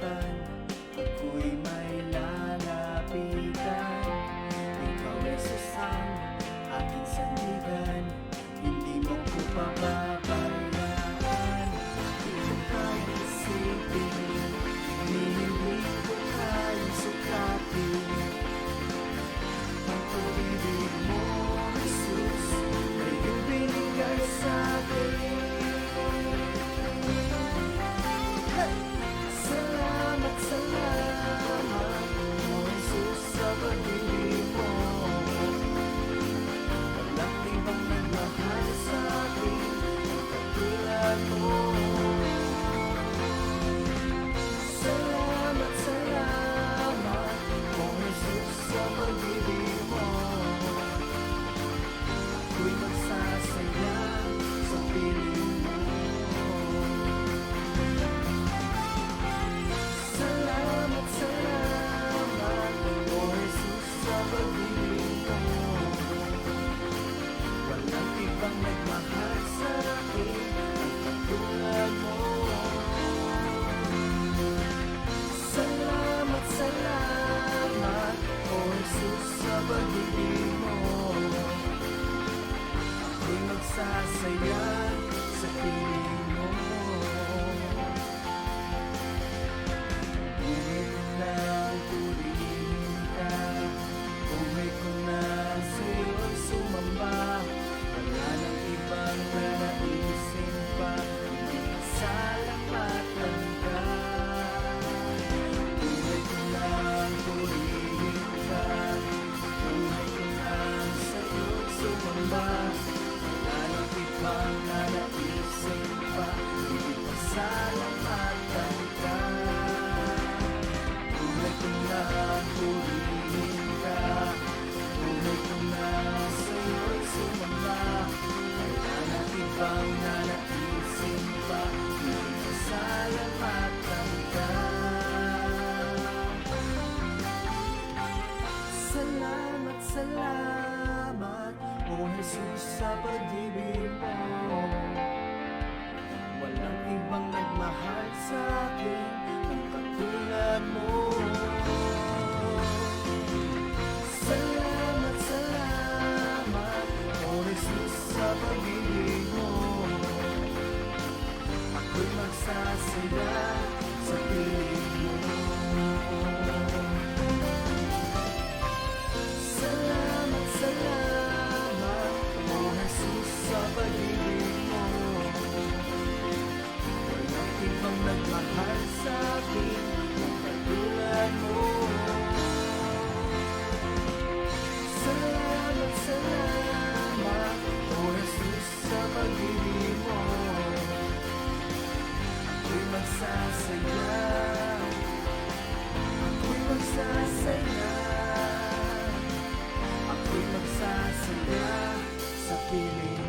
kalibutan, ako'y may lalapitan. Ikaw, Jesus, ang aking sandigan, hindi mo ko pababayaan. Di ko kayang isipin, hindi ko kayang sukatin ang pag-ibig mo, Jesus, na iyong binigay sa'kin. Salamat, salamat, O Jesus, sa pag-ibig mo. Walang ibang nagmahal sa'kin ang katulad mo. Salamat, salamat, O Jesus, sa pag-ibig mo. Ako'y magsasaya sa piling mo. Salamat, salamat, O Jesus, sa pag-ibig mo. Walang ibang nagmahal sa'kin ang katulad mo. Salamat, salamat, O Jesus, sa pag-ibig mo. Ako'y magsasaya sa piling mo. Buhay ko nang purihin ka, buhay ko na sa'yo'y sumamba. Wala nang ibang nanaisin pa, hindi pasalamatan ka. Buhay ko nang purihin ka, buhay ko nang sa'yo'y sumamba. Wala nang ibang nanaisin pa, hindi pasalamatan ka. Buhay ko nang purihin ka, buhay ko na sa'yo'y sumamba. Wala nang ibang nanaisin pa, hindi pasalamatan ka. Salamat, salamat, O Jesus, sa pag-ibig mo. Walang ibang nagmahal sa'kin ang katulad mo. Salamat, salamat, O Jesus, sa pag-ibig mo. Ako'y magsasaya sa piling mo. Salamat, salamat, O Jesus, sa pag-ibig mo. Walang ibang nagmahal sa'kin ang katulad mo. Salamat, salamat, O Jesus, sa pag-ibig mo. Ako'y magsasaya, ako'y magsasaya, ako'y magsasaya sa piling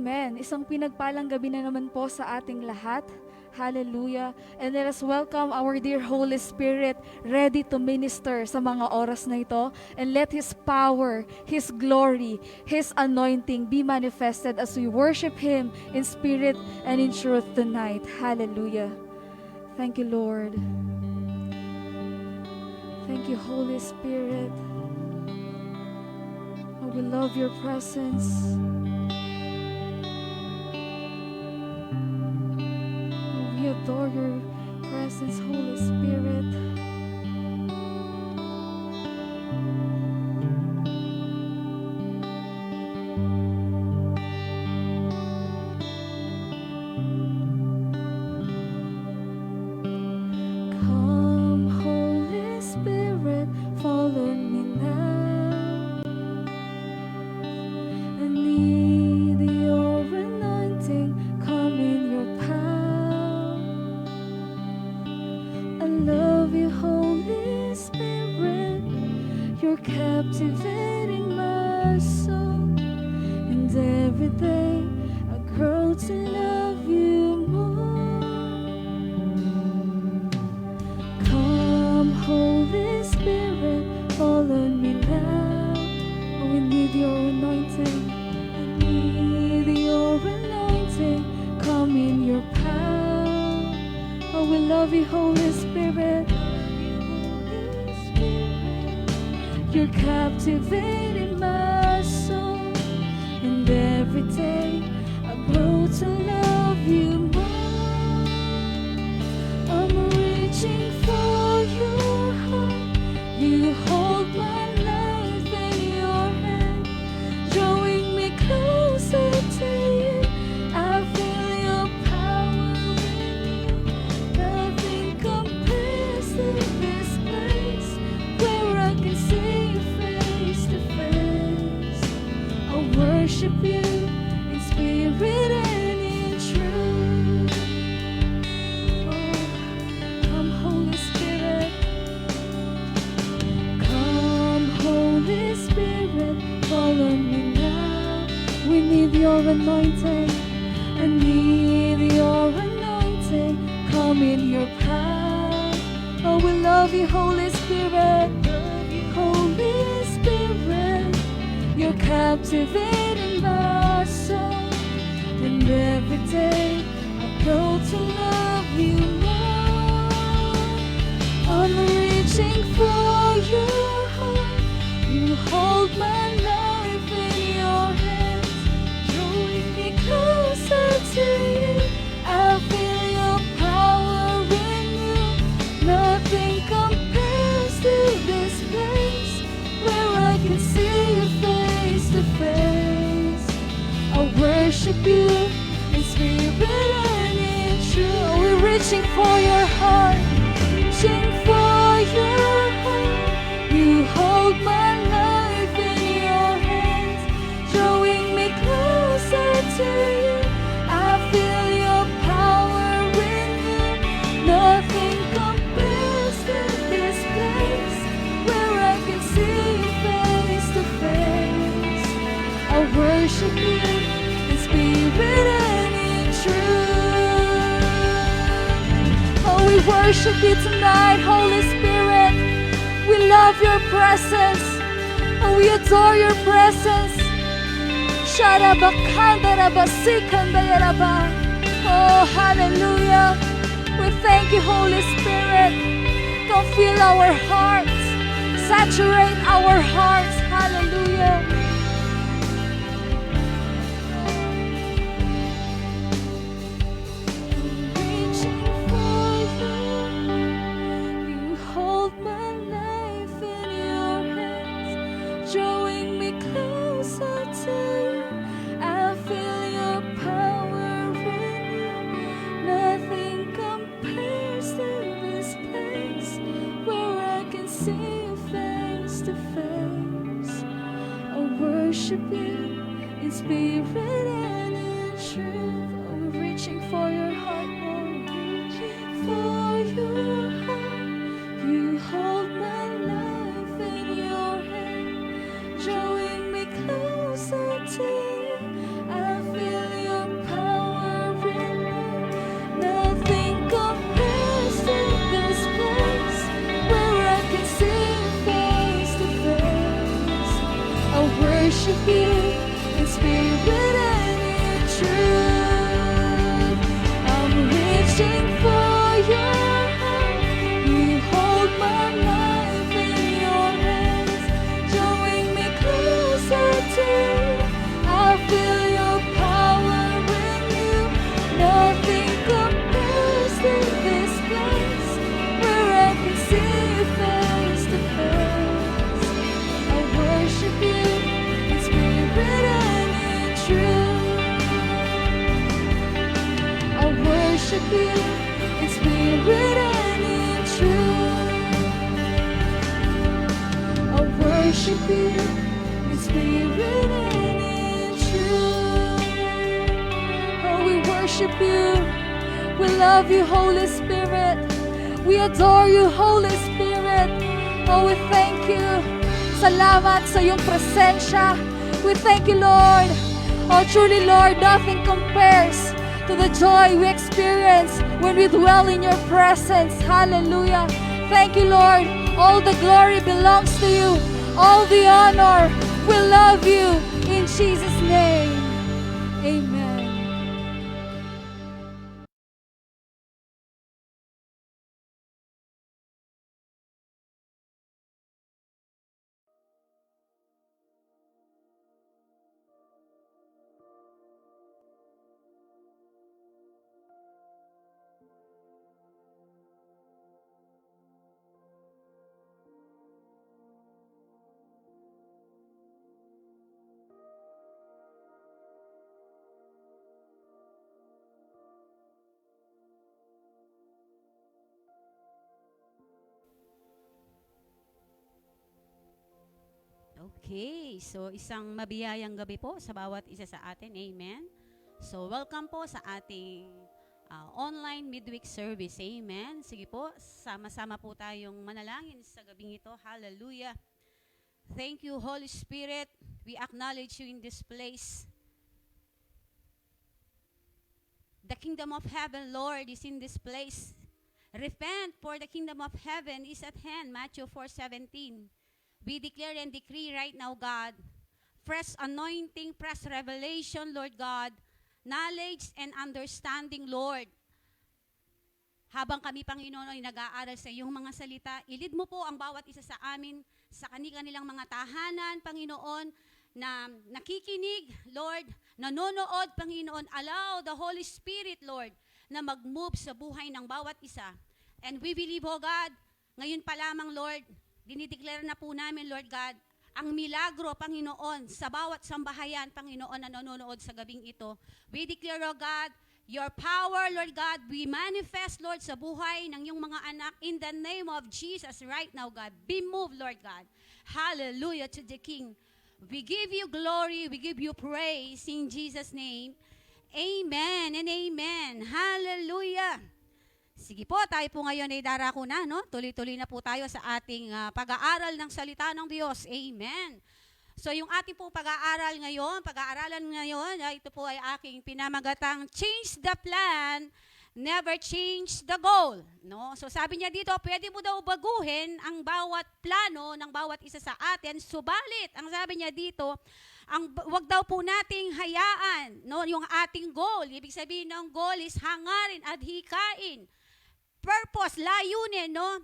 Amen. Isang pinagpalang gabi na naman po sa ating lahat. Hallelujah. And let us welcome our dear Holy Spirit ready to minister sa mga oras na ito. And let His power, His glory, His anointing be manifested as we worship Him in spirit and in truth tonight. Hallelujah. Thank you, Lord. Thank you, Holy Spirit. Oh, we love your presence. We adore your presence, Holy Spirit. Come, Holy Spirit, fall on me now. I need your anointing, come in your power. I love you, Holy Spirit. You're captivating my soul. And every day I grow to love you more. Come, Holy Spirit, fall on me now. Oh, we need your anointing. I need your anointing. Come in your power. Oh, we love you, Holy Spirit. You're captivating my soul. And every day I grow to love you more. I'm reaching for your heart. You hold my life in your hand, drawing me closer to you. I feel your power in you. Nothing compares to this place where I can see you face to face. I worship you in spirit and in truth. Oh, come, Holy Spirit. Come, Holy Spirit, fall on me now. We need your anointing. I need your anointing. Come in your power. Oh, we love you, Holy Spirit. Holy Spirit, you're captivating my soul. And every day I grow to love you more. I'm reaching for your heart. You hold my life in your hands, drawing me closer to you. I feel your power in you. Nothing compares to this place where I can see you face to face. I worship you in spirit and in truth. We're reaching for your heart, reaching for your heart. You hold my life in your hands, drawing me closer to you. I feel your power in you. Nothing compares to this place where I can see you face to face. I worship you in spirit and in truth. Oh, we worship you tonight, Holy Spirit. We love your presence. Oh, we adore your presence. Sharabakandarabasikandaraba. Oh, hallelujah. We thank you, Holy Spirit. Come fill our hearts. Saturate our hearts. Hallelujah. Reaching for you hold my life in your hands, drawing me closer to you. I feel your power in you. Nothing compares to this place where I can see you face to face. I worship you in spirit and in truth. Oh, we're reaching for your heart, Lord. Reaching for your heart. You hold my life in your hand, drawing me closer to you. I feel you in spirit and in truth. I worship you in spirit and in truth. Oh, we worship you. We love you, Holy Spirit. We adore you, Holy Spirit. Oh, we thank you. Salamat sa iyong presensya. We thank you, Lord. Oh, truly, Lord, nothing compares to the joy we experience when we dwell in your presence. Hallelujah. Thank you, Lord. All the glory belongs to you. All the honor. We love you. In Jesus' name. Amen. Okay, so isang mabiyayang gabi po sa bawat isa sa atin. Amen. So welcome po sa ating online midweek service. Amen. Sige po, sama-sama po tayong manalangin sa gabing ito. Hallelujah. Thank you, Holy Spirit. We acknowledge you in this place. The kingdom of heaven, Lord, is in this place. Repent, for the kingdom of heaven is at hand. Matthew 4:17. We declare and decree right now, God, fresh anointing, fresh revelation, Lord God, knowledge and understanding, Lord. Habang kami, Panginoon, ay nag-aaral sa iyong mga salita, ilid mo po ang bawat isa sa amin sa kanilang mga tahanan, Panginoon, na nakikinig, Lord, nanonood, Panginoon. Allow the Holy Spirit, Lord, na mag-move sa buhay ng bawat isa. And we believe, oh God, ngayon pa lamang, Lord, dinideclare na po namin, Lord God, ang milagro, Panginoon, sa bawat sambahayan, Panginoon, na nanonood sa gabing ito. We declare, oh God, your power, Lord God, we manifest, Lord, sa buhay ng iyong mga anak in the name of Jesus right now, God. Be moved, Lord God. Hallelujah to the King. We give you glory, we give you praise in Jesus' name. Amen and amen. Hallelujah. Sige po, tayo po ngayon ay darako na, no? Tuloy-tuloy na po tayo sa ating pag-aaral ng salita ng Diyos. Amen. So yung ating po pag-aaral ngayon, ito po ay aking pinamagatang change the plan, never change the goal. No? So sabi niya dito, pwede mo daw baguhin ang bawat plano ng bawat isa sa atin, subalit, ang sabi niya dito, wag daw po nating hayaan, no, yung ating goal. Ibig sabihin ng goal is hangarin at hikain. Purpose, layunin, no,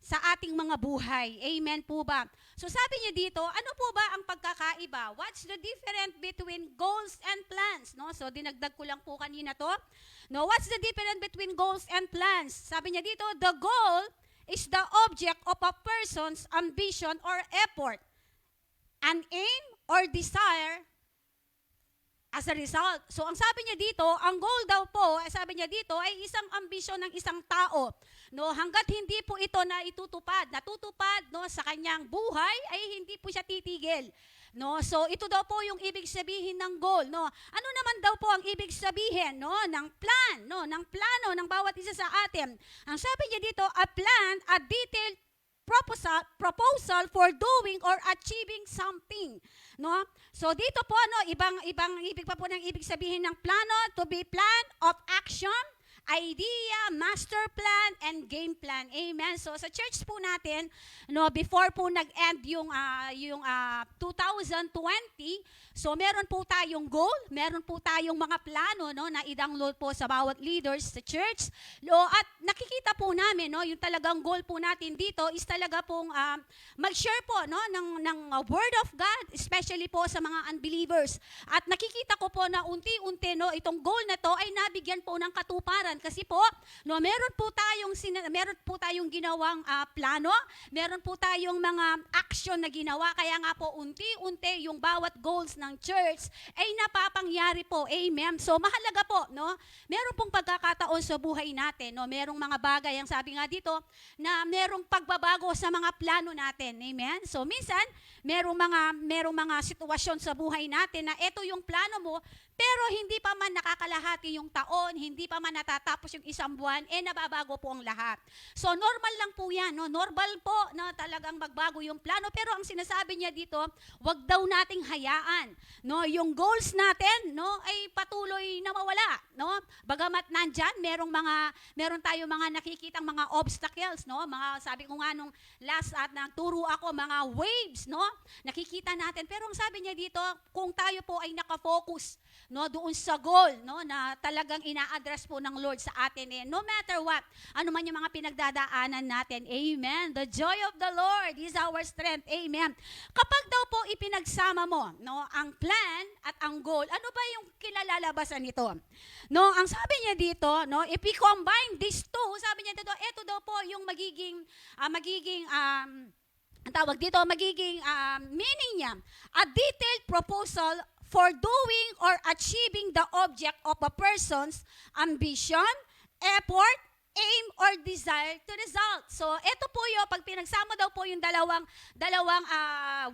sa ating mga buhay. Amen po ba? So sabi niya dito, ano po ba ang pagkakaiba? What's the difference between goals and plans? No? So dinagdag ko lang po kanina to. No, what's the difference between goals and plans? Sabi niya dito, the goal is the object of a person's ambition or effort. An aim or desire as a result. So ang sabi niya dito, ang goal daw po, sabi niya dito, ay isang ambisyon ng isang tao. No, hangga't hindi po ito na natutupad, no, sa kanyang buhay, ay hindi po siya titigil. No, so ito daw po yung ibig sabihin ng goal, no. Ano naman daw po ang ibig sabihin, no, ng plan, no, ng plano ng bawat isa sa atin? Ang sabi niya dito, a plan, a detailed proposal for doing or achieving something, no? So dito po, no, ibang ibig pa po ng ibig sabihin ng plano, to be plan of action, idea, master plan, and game plan. Amen. So sa church po natin, no, before po nag-end yung 2020, so meron po tayong goal, meron po tayong mga plano, no, na i-download po sa bawat leaders sa church. No, at nakikita po namin, no, yung talagang goal po natin dito is talaga pong mag-share po, no, ng word of God, especially po sa mga unbelievers. At nakikita ko po na unti-unti, no, itong goal na to ay nabigyan po ng katuparan minsan kasi po, no, meron po tayong ginawang plano, meron po tayong mga action na ginawa, kaya nga po unti-unti yung bawat goals ng church ay napapangyari po. Amen. So mahalaga po, no? Meron pong pagkakataon sa buhay natin, no? Merong mga bagay, ang sabi nga dito, na merong pagbabago sa mga plano natin. Amen. So minsan, merong mga sitwasyon sa buhay natin na ito yung plano mo, pero hindi pa man nakakalahati yung taon, hindi pa man natatapos yung isang buwan, nababago po ang lahat. So normal lang po yan, no? Normal po na talagang magbago yung plano, pero ang sinasabi niya dito, wag daw nating hayaan, no? Yung goals natin, no, ay patuloy na mawala, no? Bagamat nandyan, meron tayong mga nakikitang mga obstacles, no? Sabi ko nga nung last at nagturo ako, mga waves, no? Nakikita natin, pero ang sabi niya dito, kung tayo po ay nakafocus, no, doon sa goal, no, na talagang ina-address po ng Lord sa atin, no matter what, ano man yung mga pinagdadaanan natin, amen. The joy of the Lord is our strength, amen. Kapag daw po ipinagsama mo, no, ang plan at ang goal, ano ba yung kinalalabasan nito? No, ang sabi niya dito, no, if we combine these two, sabi niya dito, ito daw po yung magiging meaning niya, a detailed proposal for doing or achieving the object of a person's ambition, effort, aim, or desire to result. So, ito po yung, pag pinagsama daw po yung dalawang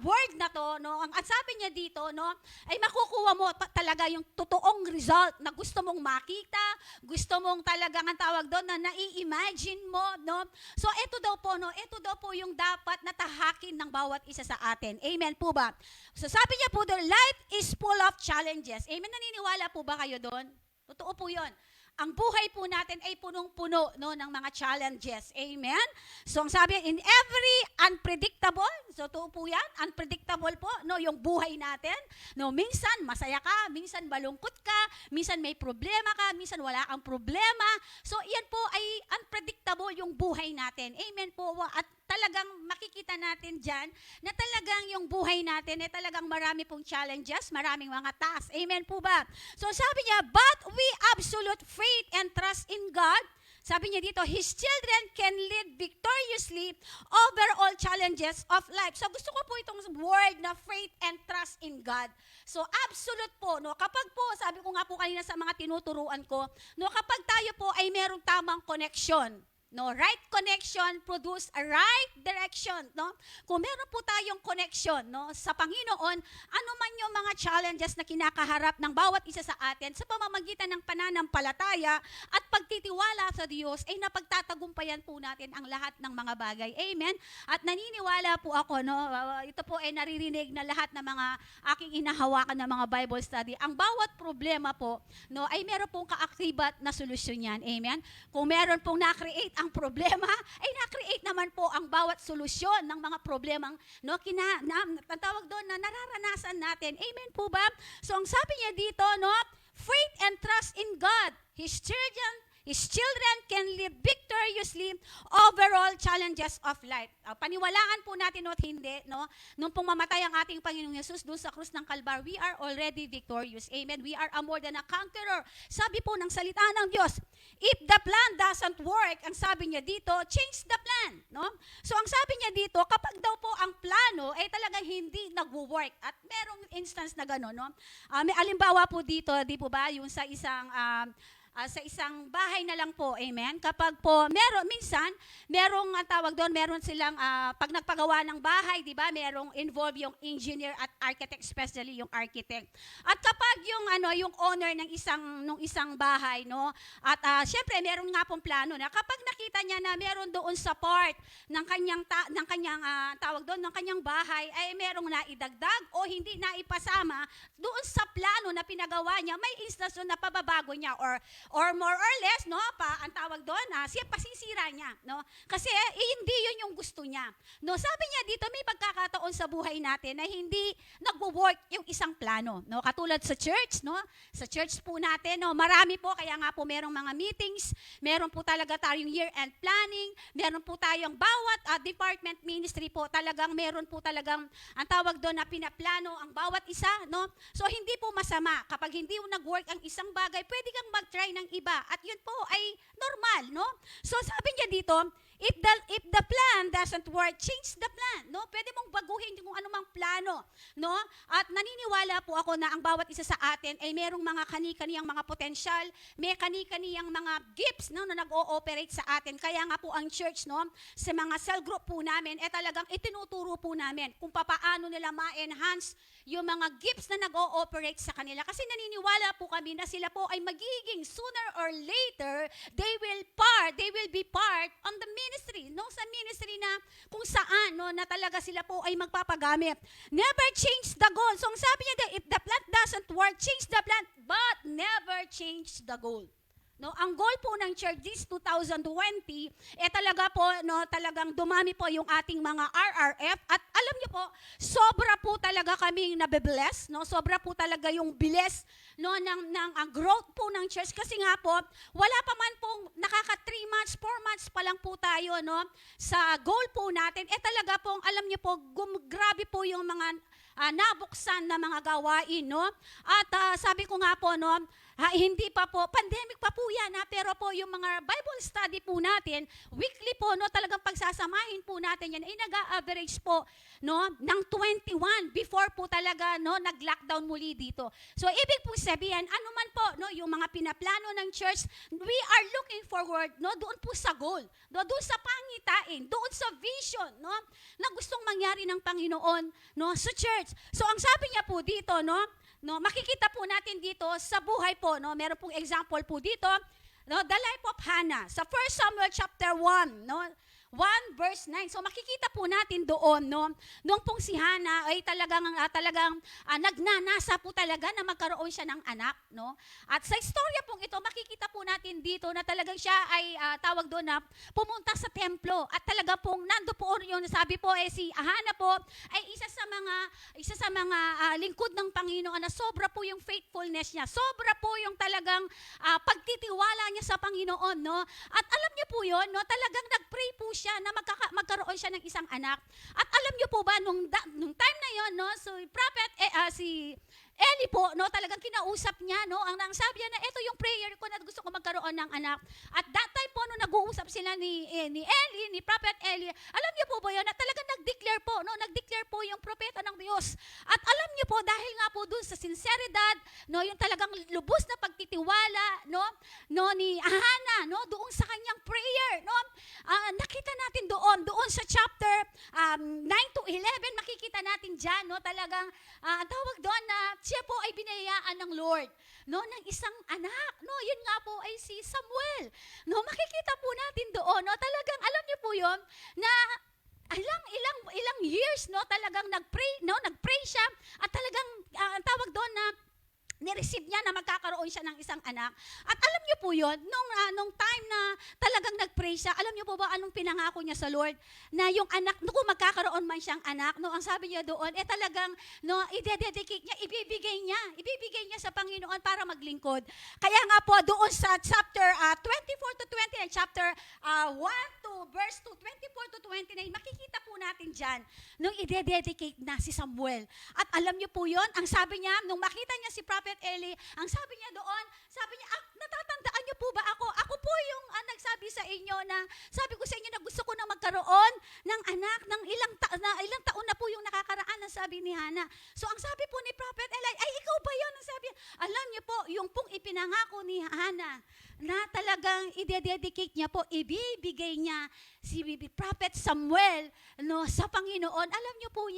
word na to, no, ang sabi niya dito, no, ay makukuha mo talaga yung totoong result na gusto mong makita, gusto mong talagang ang tawag doon na nai-imagine mo, no. So, ito daw po yung dapat natahakin ng bawat isa sa atin. Amen po ba? So, sabi niya po doon, life is full of challenges. Amen, naniniwala po ba kayo doon? Totoo po yun. Ang buhay po natin ay punong-puno, no, ng mga challenges. Amen? So, ang sabi, in every unpredictable, so to po yan, unpredictable po, no, yung buhay natin. No, minsan masaya ka, minsan malungkot ka, minsan may problema ka, minsan wala kang problema. So, yan po ay unpredictable yung buhay natin. Amen po. At talagang makikita natin dyan na talagang yung buhay natin ay talagang marami pong challenges, maraming mga tasks. Amen po ba? So sabi niya, but we absolute faith and trust in God. Sabi niya dito, His children can live victoriously over all challenges of life. So gusto ko po itong word na faith and trust in God. So absolute po, no, kapag po, sabi ko nga po kanina sa mga tinuturuan ko, no, kapag tayo po ay merong tamang connection, no, right connection produce a right direction, no? Kung meron po tayong connection, no, sa Panginoon, ano man yung mga challenges na kinakaharap ng bawat isa sa atin sa pamamagitan ng pananampalataya at pagtitiwala sa Diyos, ay napagtatagumpayan po natin ang lahat ng mga bagay. Amen? At naniniwala po ako, no, ito po ay naririnig na lahat ng mga aking inahawakan ng mga Bible study. Ang bawat problema po, no, ay meron pong kaakibat na solusyon yan. Amen? Kung meron pong na-create ang problema, ay na-create naman po ang bawat solusyon ng mga problemang, no, tawag doon na nararanasan natin. Amen po ba? So ang sabi niya dito, no, faith and trust in God. His children can live victoriously over all challenges of life. Paniwalaan po natin o hindi, no? Nung pong mamatay ang ating Panginoong Yesus doon sa krus ng Kalbar, we are already victorious. Amen? We are more than a conqueror. Sabi po ng salita ng Diyos, if the plan doesn't work, ang sabi niya dito, change the plan. No? So ang sabi niya dito, kapag daw po ang plano ay talagang hindi nagwo-work, at merong instance na gano'n, no? May alimbawa po dito, di po ba, yung sa isang bahay na lang po, amen? Kapag po, merong tawag doon, meron silang, pag nagpagawa ng bahay, di ba, merong involve yung engineer at architect, especially yung architect. At kapag yung owner ng isang bahay, no, at syempre, meron nga pong plano na kapag nakita niya na meron doon sa part ng kanyang tawag doon, ng kanyang bahay, ay merong naidagdag o hindi naipasama doon sa plano na pinagawa niya, may instasyon na pababago niya or more or less, no, ang tawag doon, siya pasisira niya, no? Kasi hindi yun yung gusto niya. No, sabi niya dito, may pagkakataon sa buhay natin na hindi nagwo-work yung isang plano, no? Katulad sa church, no? Sa church po natin, no, marami po, kaya nga po merong mga meetings, meron po talaga tayong year-end planning, meron po tayong bawat department ministry po, talagang meron po talagang ang tawag doon na pinaplano ang bawat isa, no? So hindi po masama kapag hindi nag-work ang isang bagay, pwede kang mag-try buhay ng iba. At yun po ay normal, no? So sabi niya dito, if the plan doesn't work, change the plan, no? Pwede mong baguhin kung anumang plano, no? At naniniwala po ako na ang bawat isa sa atin ay merong mga kani-kaniyang mga potensyal, may kani-kaniyang mga gifts, no, na nag-ooperate sa atin. Kaya nga po ang church, no, sa mga cell group po namin, talagang itinuturo po namin kung papaano nila ma-enhance yung mga gifts na nag-ooperate sa kanila. Kasi naniniwala po kami na sila po ay magiging sooner or later, they will be part on the ministry, no? Sa ministry na kung saan, no, na talaga sila po ay magpapagamit. Never change the goal. So ang sabi niya, if the plan doesn't work, change the plan, but never change the goal. No, ang goal po ng church this 2020 talaga po, no, talagang dumami po yung ating mga RRF at alam niyo po, sobra po talaga kaming nabe-bless, no? Sobra po talaga yung bilis, no, ng growth po ng church kasi nga po wala pa man pong nakaka 3 months, 4 months pa lang po tayo, no, sa goal po natin. Talaga pong alam niyo po, grabe po yung mga nabuksan na mga gawain, no? At sabi ko nga po, no, hindi pa po, pandemic pa po yan, pero po yung mga Bible study po natin, weekly po, no, talagang pagsasamahin po natin yan, ay nag-average po, no, ng 21 before po talaga, no, nag-lockdown muli dito. So, ibig po sabihin, ano man po, no, yung mga pinaplano ng church, we are looking forward, no, doon po sa goal, no, doon sa pangitain, doon sa vision, no, na gustong mangyari ng Panginoon, no, sa church. So, ang sabi niya po dito, no, makikita po natin dito sa buhay po, no, meron pong example po dito, no, the life of Hannah sa 1 Samuel chapter 1, no, 1 verse 9. So makikita po natin doon, no, nung pong si Hannah ay talagang nagnanasa po talaga na magkaroon siya ng anak, no. At sa istorya pong ito, makikita po natin dito na talagang siya ay tawag doon na pumunta sa templo at talaga pong nando po yun, sabi po si Hannah po ay isa sa mga lingkod ng Panginoon na sobra po yung faithfulness niya. Sobra po yung talagang pagtitiwala niya sa Panginoon, no. At alam niyo po yun, no, talagang nagpray po siya na magkaroon siya ng isang anak. At alam niyo po ba, nung time na yon, no, so prophet, si Eli po, no, talagang kinausap niya, no, ang sabi niya na ito yung prayer ko na gusto ko magkaroon ng anak. At that time po, nung nag-uusap sila ni Eli, ni Prophet Eli, alam niyo po ba yun, na talagang nag-declare po, no, nag-declare po yung propeta ng Diyos. At alam niyo po, dahil nga po dun sa sinseridad, no, yung talagang lubos na pagtitiwala, no, ni Hannah, no, doon sa kanyang prayer, no, nakita natin doon sa chapter 9 to 11, makikita natin dyan, no, talagang, tawag doon na, siya po ay binayaan ng Lord, no, ng isang anak, no, yun nga po ay si Samuel, no, makikita po natin doon, no, talagang alam niyo po yun, na ilang years, no, talagang nagpray siya, at talagang tawag doon na nireceive niya na magkakaroon siya ng isang anak. At alam niyo po yun, nung time na talagang nag-pray siya, alam niyo po ba anong pinangako niya sa Lord? Na yung anak, kung magkakaroon man siyang anak, no, ang sabi niya doon, talagang, no, i-dedicate niya, ibibigay niya sa Panginoon para maglingkod. Kaya nga po, doon sa chapter 24 to 20, and chapter 1 to verse 2, 24 to 29, makikita po natin dyan, nung i-dedicate na si Samuel. At alam niyo po yun, ang sabi niya, nung makita niya si Prophet Eli, ang sabi niya doon, sabi niya, natatandaan niyo po ba ako? Ako po yung nagsabi sa inyo na, sabi ko sa inyo na gusto ko na magkaroon ng anak, ng ilang taon na po yung nakakaraan, na sabi ni Hannah. So ang sabi po ni Prophet Eli, ay ikaw ba yun? Ang sabi, alam niyo po, yung pong ipinangako ni Hannah, na talagang i-dedicate niya po, ibibigay niya si Prophet Samuel, no, sa Panginoon. Alam niyo po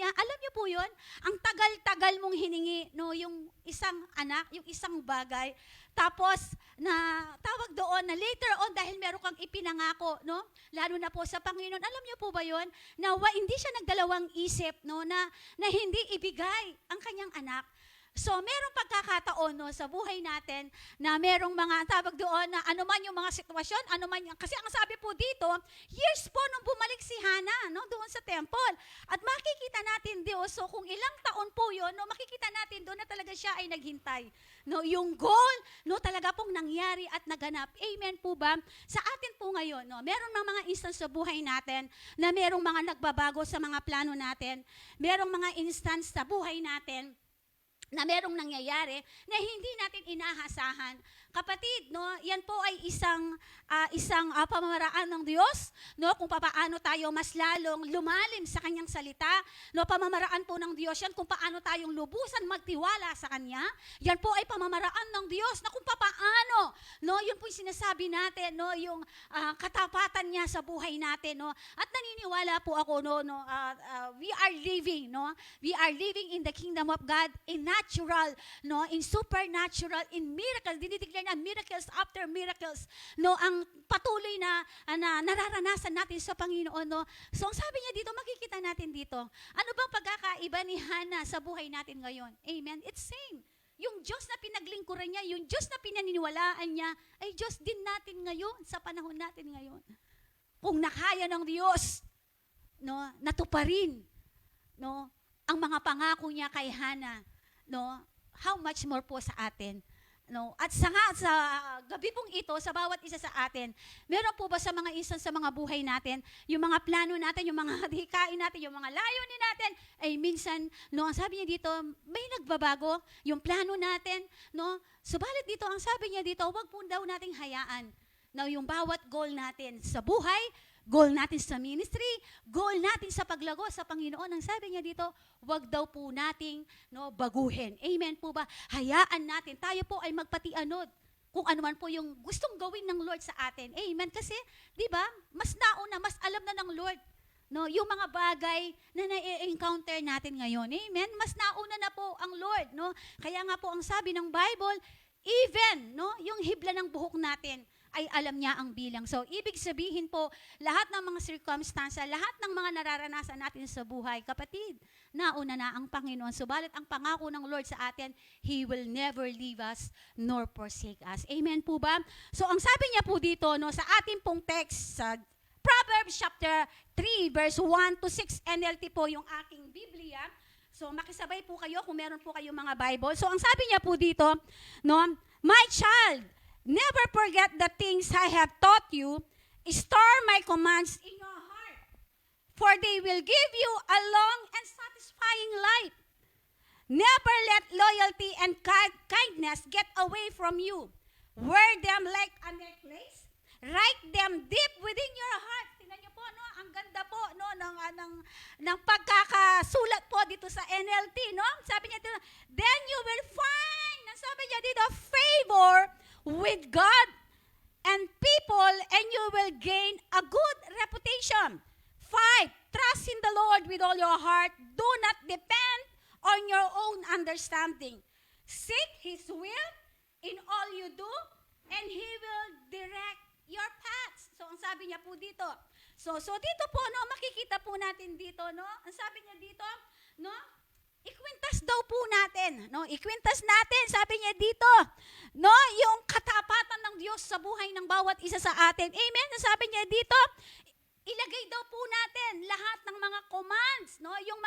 yun, ang tagal-tagal mong hiningi, no, yung isang anak, yung isang bagay. Tapos, na tawag doon na later on, dahil meron kang ipinangako, no, lalo na po sa Panginoon, alam niyo po ba yun, na hindi siya nagdalawang isip, no, na hindi ibigay ang kanyang anak. So, merong pagkakataon, no, sa buhay natin na merong mga tawag doon na anuman yung mga sitwasyon, kasi ang sabi po dito, years po nung bumalik si Hannah, no, doon sa temple. At makikita natin Diyos, so kung ilang taon po yun, no, makikita natin doon na talaga siya ay naghintay. No, yung goal, no, talaga pong nangyari at naganap. Amen po ba? Sa atin po ngayon, no, meron mga instance sa buhay natin na merong mga nagbabago sa mga plano natin. Merong mga instance sa buhay natin na merong nangyayari na hindi natin inahasahan. Kapatid, no, yan po ay isang pamamaraan ng Diyos, no, kung paano tayo mas lalong lumalim sa kanyang salita, no, pamamaraan po ng Diyos yan kung paano tayong lubusan magtiwala sa kanya. Yan po ay pamamaraan ng Diyos na kung paano, no, yun po yung sinasabi natin, no, yung katapatan niya sa buhay natin, no. At naniniwala po ako, we are living in the kingdom of God in natural, no, in supernatural, in miracles. Dinideclare na miracles after miracles, no, ang patuloy na nararanasan natin sa Panginoon, no. So ang sabi niya dito, makikita natin dito, ano bang pagkakaiba ni Hannah sa buhay natin ngayon? Amen. It's same. Yung Diyos na pinaglingkuran niya, yung Diyos na pinaniniwalaan niya, ay Diyos din natin ngayon, sa panahon natin ngayon. Kung nakaya ng Diyos, no, natuparin, no, ang mga pangako niya kay Hannah, no, how much more po sa atin? No, at sa gabi pong ito, sa bawat isa sa atin, meron po ba sa mga instance sa mga buhay natin, yung mga plano natin, yung mga hikain natin, yung mga layunin natin, ay minsan, no, ang sabi niya dito, may nagbabago, yung plano natin, no, subalit dito, ang sabi niya dito, wag po daw nating hayaan, na yung bawat goal natin sa buhay, goal natin sa ministry, goal natin sa paglago sa Panginoon. Ang sabi niya dito, wag daw po nating, no, baguhin. Amen po ba? Hayaan natin. Tayo po ay magpatianod kung ano man po yung gustong gawin ng Lord sa atin. Amen. Kasi, di ba, mas nauna, mas alam na ng Lord, no, yung mga bagay na na-encounter natin ngayon. Amen. Mas nauna na po ang Lord, no. Kaya nga po ang sabi ng Bible, even, no, yung hibla ng buhok natin, ay alam niya ang bilang. So, ibig sabihin po, lahat ng mga circumstances, lahat ng mga nararanasan natin sa buhay, kapatid, nauna na ang Panginoon. Subalit ang pangako ng Lord sa atin, He will never leave us nor forsake us. Amen po ba? So, ang sabi niya po dito, no, sa ating pong text, sa Proverbs chapter 3, verse 1 to 6, NLT po yung aking Biblia. So, makisabay po kayo kung meron po kayong mga Bible. So, ang sabi niya po dito, no, my child, never forget the things I have taught you. Store my commands in your heart, for they will give you a long and satisfying life. Never let loyalty and kindness get away from you. Wear them like a necklace. Write them deep within your heart. Tingnan niyo po, no? Ang ganda po, no, ng pagkakasulat po dito sa NLT, no? Sabi niya dito, then you will find, sabi niya dito, favor with God and people, and you will gain a good reputation. 5, trust in the Lord with all your heart. Do not depend on your own understanding. Seek His will in all you do, and He will direct your paths. So, ang sabi niya po dito. So dito po, no, makikita po natin dito, no, ang sabi niya dito, no, ikwintas daw po natin, no? Ikwintas natin, sabi niya dito, no, yung katapatan ng Diyos sa buhay ng bawat isa sa atin. Amen. Sabi niya dito, ilagay daw po natin lahat ng mga commands, no? Yung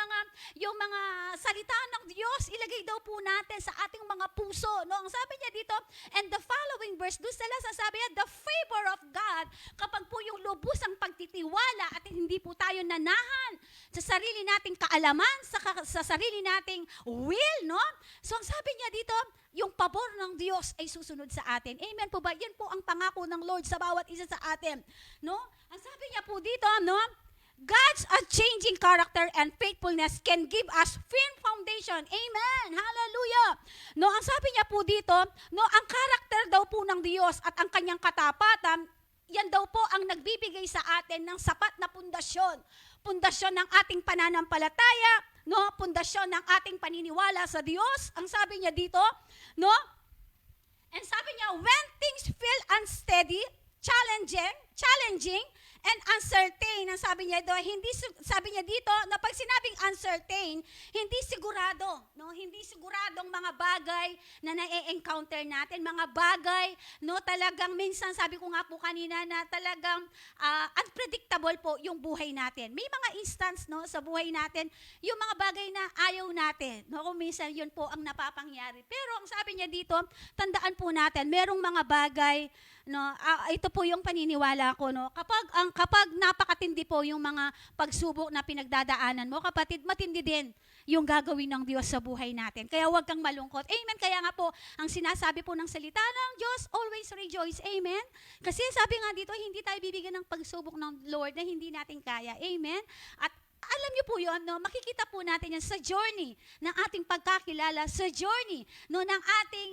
mga salita ng Diyos, ilagay daw po natin sa ating mga puso, no? Ang sabi niya dito, and the following verse, doon sa sabi niya, the favor of God, kapag po yung lubusang pagtitiwala at hindi po tayo nanahan sa sarili nating kaalaman, sa sarili nating will, no? So ang sabi niya dito, yung pabor ng Diyos ay susunod sa atin. Amen po ba? Yan po ang pangako ng Lord sa bawat isa sa atin. No? Ang sabi niya po dito, no? God's unchanging character and faithfulness can give us firm foundation. Amen. Hallelujah. No, ang sabi niya po dito, no, ang character daw po ng Diyos at ang kanyang katapatan, yan daw po ang nagbibigay sa atin ng sapat na pundasyon. Pundasyon ng ating pananampalataya, no, pundasyon ng ating paniniwala sa Diyos. Ang sabi niya dito, no? And sabi niya, when things feel unsteady, challenging, and uncertain, ang sabi niya doon, sabi niya dito, na pag sinabing uncertain, hindi sigurado, no? Hindi siguradong mga bagay na na-encounter natin, mga bagay, no, talagang minsan, sabi ko nga po kanina, na talagang unpredictable po yung buhay natin. May mga instance, no, sa buhay natin, yung mga bagay na ayaw natin, no, kung minsan yun po ang napapangyari. Pero ang sabi niya dito, tandaan po natin, merong mga bagay, no, ito po yung paniniwala ko, no, kapag ang kapag napakatindi po yung mga pagsubok na pinagdadaanan mo, kapatid, matindi din yung gagawin ng Diyos sa buhay natin. Kaya huwag kang malungkot. Amen. Kaya nga po, ang sinasabi po ng salita ng Diyos, always rejoice. Amen. Kasi sabi nga dito, hindi tayo bibigyan ng pagsubok ng Lord na hindi natin kaya. Amen. At alam niyo po yun, no? Makikita po natin yan sa journey ng ating pagkakilala, sa journey no, ng ating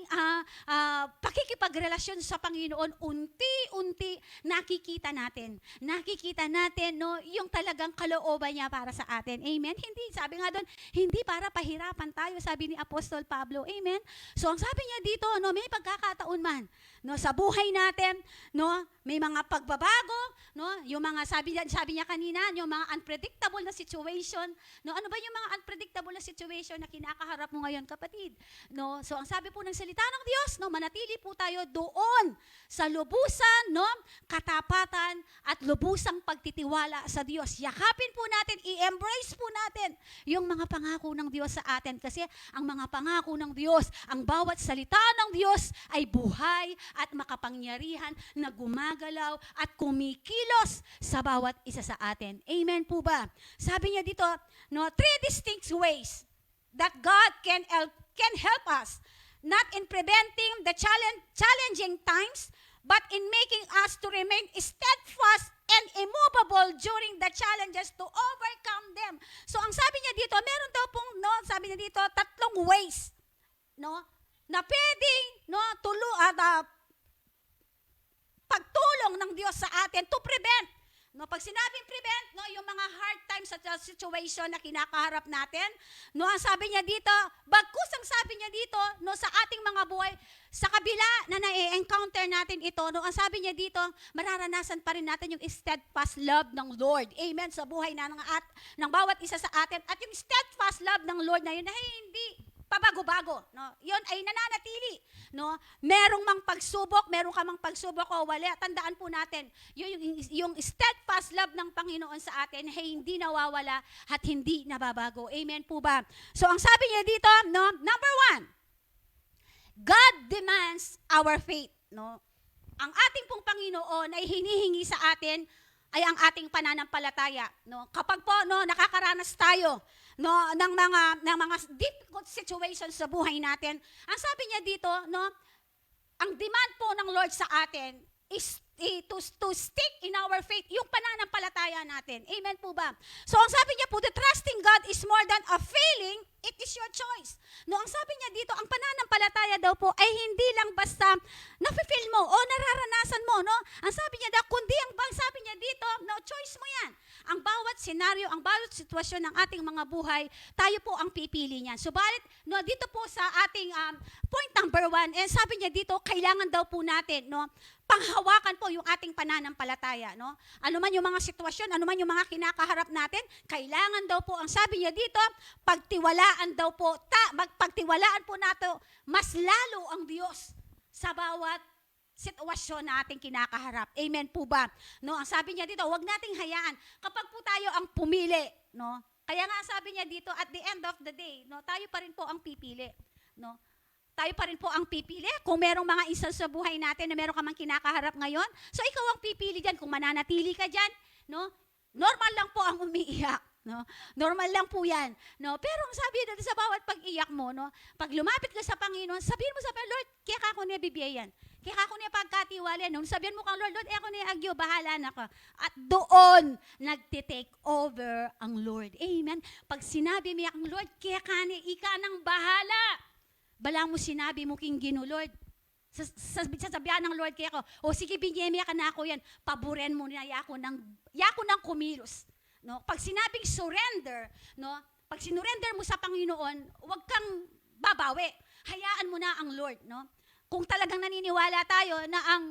pakikipagrelasyon sa Panginoon. Unti-unti nakikita natin. Nakikita natin no, yung talagang kalooban niya para sa atin. Amen? Hindi, sabi nga doon, hindi para pahirapan tayo, sabi ni Apostol Pablo. Amen? So ang sabi niya dito, no, may pagkakataon man no, sa buhay natin, no, may mga pagbabago, no, yung mga sabi niya kanina, yung mga unpredictable na situation, no, ano ba yung mga unpredictable na situation na kinakaharap mo ngayon, kapatid? No, so ang sabi po ng salita ng Diyos, no, manatili po tayo doon sa lubusan, no, katapatan at lubusang pagtitiwala sa Diyos. Yakapin po natin, i-embrace po natin yung mga pangako ng Diyos sa atin kasi ang mga pangako ng Diyos, ang bawat salita ng Diyos ay buhay at makapangyarihan na gumagalaw at kumikilos sa bawat isa sa atin. Amen po ba? Sabi niya dito, no, 3 distinct ways that God can help us, not in preventing the challenging times, but in making us to remain steadfast and immovable during the challenges to overcome them. So ang sabi niya dito, meron daw pong, no, sabi niya dito, 3 ways, no, na pwedeng, no, pagtulong ng Diyos sa atin to prevent. No, pag sinabing prevent, no, yung mga hard times at situation na kinakaharap natin, no, ang sabi niya dito, bagkus ang sabi niya dito, no, sa ating mga buhay, sa kabila na na-encounter natin ito, no, ang sabi niya dito, mararanasan pa rin natin yung steadfast love ng Lord. Amen, sa buhay na ng bawat isa sa atin. At yung steadfast love ng Lord na yun, ay hindi pabago-bago, no? Yun ay nananatili, no? Merong mang pagsubok, meron ka mang pagsubok o wala, tandaan po natin, yung steadfast love ng Panginoon sa atin ay hindi nawawala at hindi nababago. Amen po ba? So ang sabi niya dito, no, number 1, God demands our faith, no? Ang ating pong Panginoon ay hinihingi sa atin ay ang ating pananampalataya, no? Kapag po, no, nakakaranas tayo, no, ng mga difficult situations sa buhay natin, ang sabi niya dito, no, ang demand po ng Lord sa atin is to stick in our faith, yung pananampalataya natin. Amen po ba? So ang sabi niya po, the trusting God is more than a feeling, it is your choice. No, ang sabi niya dito, ang pananampalataya daw po ay hindi lang basta nafe-feel mo o nararanasan mo, no? Ang sabi niya daw, kundi ang sabi niya dito, no, choice mo yan. Ang bawat senaryo, ang bawat sitwasyon ng ating mga buhay, tayo po ang pipili niyan. Subalit, no, dito po sa ating point number 1, sabi niya dito, kailangan daw po natin, no, panghawakan po yung ating pananampalataya, no? Ano man yung mga sitwasyon, ano man yung mga kinakaharap natin, kailangan daw po, ang sabi niya dito, pagtiwalaan daw po, pagtiwalaan po nato mas lalo ang Diyos sa bawat sitwasyon na ating kinakaharap. Amen po ba? No, ang sabi niya dito, huwag nating hayaan kapag po tayo ang pumili, no? Kaya nga sabi niya dito, at the end of the day, no, tayo pa rin po ang pipili, no? Tayo pa rin po ang pipili. Kung merong mga isa sa buhay natin na meron ka mang kinakaharap ngayon, so ikaw ang pipili dyan. Kung mananatili ka dyan, no? Normal lang po ang umiiyak. No? Normal lang po yan. No? Pero ang sabi natin sa bawat pag-iyak mo, no? Pag lumapit ka sa Panginoon, sabihin mo sa Panginoon, Lord, kaya ka ako niya bibiyayan. Kaya ka ako niya pagkatiwala. No? Sabihin mo kang, Lord, ako niya agyo, bahala na ka. At doon, nagtitake over ang Lord. Amen? Pag sinabi mo ang Lord, kaya ka niya, ika nang bahala. Bala mo sinabi mo king Gino, Lord, sasabihan ng Lord kaya ako, o sige, binyemya ka na ako yan, paboren mo na yako ng kumilos. No? Pag sinabing surrender, no? Pag sinurrender mo sa Panginoon, huwag kang babawi. Hayaan mo na ang Lord. No? Kung talagang naniniwala tayo na ang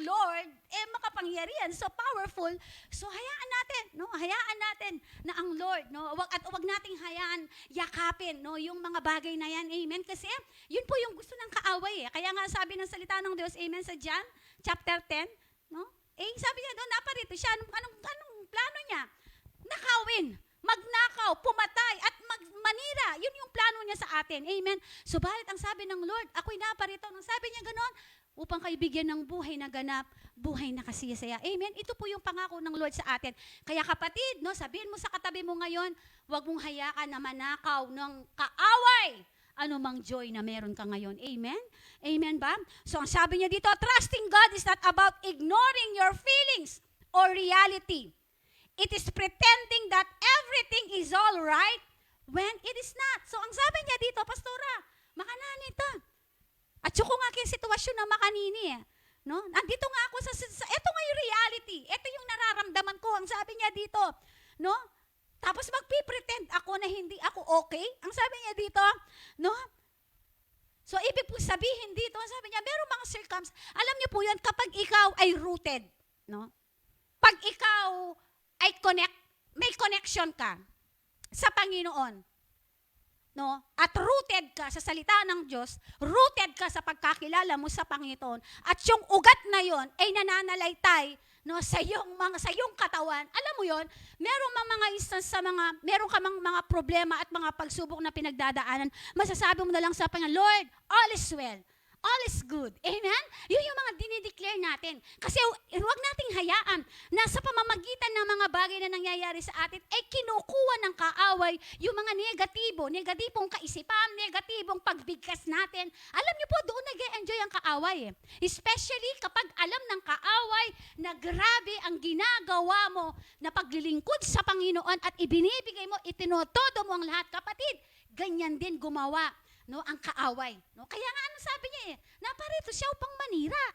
Lord, makapangyarihan, so powerful, so hayaan natin, no? Hayaan natin na ang Lord, no? Wag nating hayaan yakapin, no, yung mga bagay na yan. Amen. Kasi yun po yung gusto ng kaaway, eh. Kaya nga sabi ng salita ng Diyos, amen, sa John chapter 10, no? Sabi niya doon, naparito siya, anong plano niya? Nakawin, magnakaw, pumatay, at manira. Yun yung plano niya sa atin. Amen. Subalit ang sabi ng Lord, ako'y naparito. Nang sabi niya gano'n, upang kayo bigyan ng buhay na ganap, buhay na kasiyasaya. Amen? Ito po yung pangako ng Lord sa atin. Kaya kapatid, no, sabihin mo sa katabi mo ngayon, huwag mong hayaan na manakaw ng kaaway anumang joy na meron ka ngayon. Amen? Amen ba? So ang sabi niya dito, trusting God is not about ignoring your feelings or reality. It is pretending that everything is all right when it is not. So ang sabi niya dito, Pastora, makananita. At yung kung aking sitwasyon na makanini no? Nandito nga ako ito nga yung reality. Ito yung nararamdaman ko. Ang sabi niya dito, no? Tapos magpipretend ako na hindi ako okay. Ang sabi niya dito, no? So ibig po sabihin dito, ang sabi niya, meron mga circumstances. Alam niyo po yan, kapag ikaw ay rooted, no? Pag ikaw ay may connection ka sa Panginoon, no? At rooted ka sa salita ng Diyos, rooted ka sa pagkakilala mo sa Panginoon, at yung ugat na yon ay nananalaytay, no, sa iyong katawan. Alam mo yon, meron mga instance meron ka mga problema at mga pagsubok na pinagdadaanan, masasabi mo na lang sa Panginoon, Lord, all is well. All is good. Amen? Yun yung mga dinideclare natin. Kasi huwag nating hayaan na sa pamamagitan ng mga bagay na nangyayari sa atin, ay kinukuha ng kaaway yung mga negatibong kaisipan, negatibong pagbigkas natin. Alam niyo po, doon nag-e-enjoy ang kaaway. Especially kapag alam ng kaaway na grabe ang ginagawa mo na paglilingkod sa Panginoon at ibinibigay mo, itinotodo mo ang lahat. Kapatid, ganyan din gumawa, no, ang kaaway, no? Kaya nga ano sabi niya naparito siya upang manira,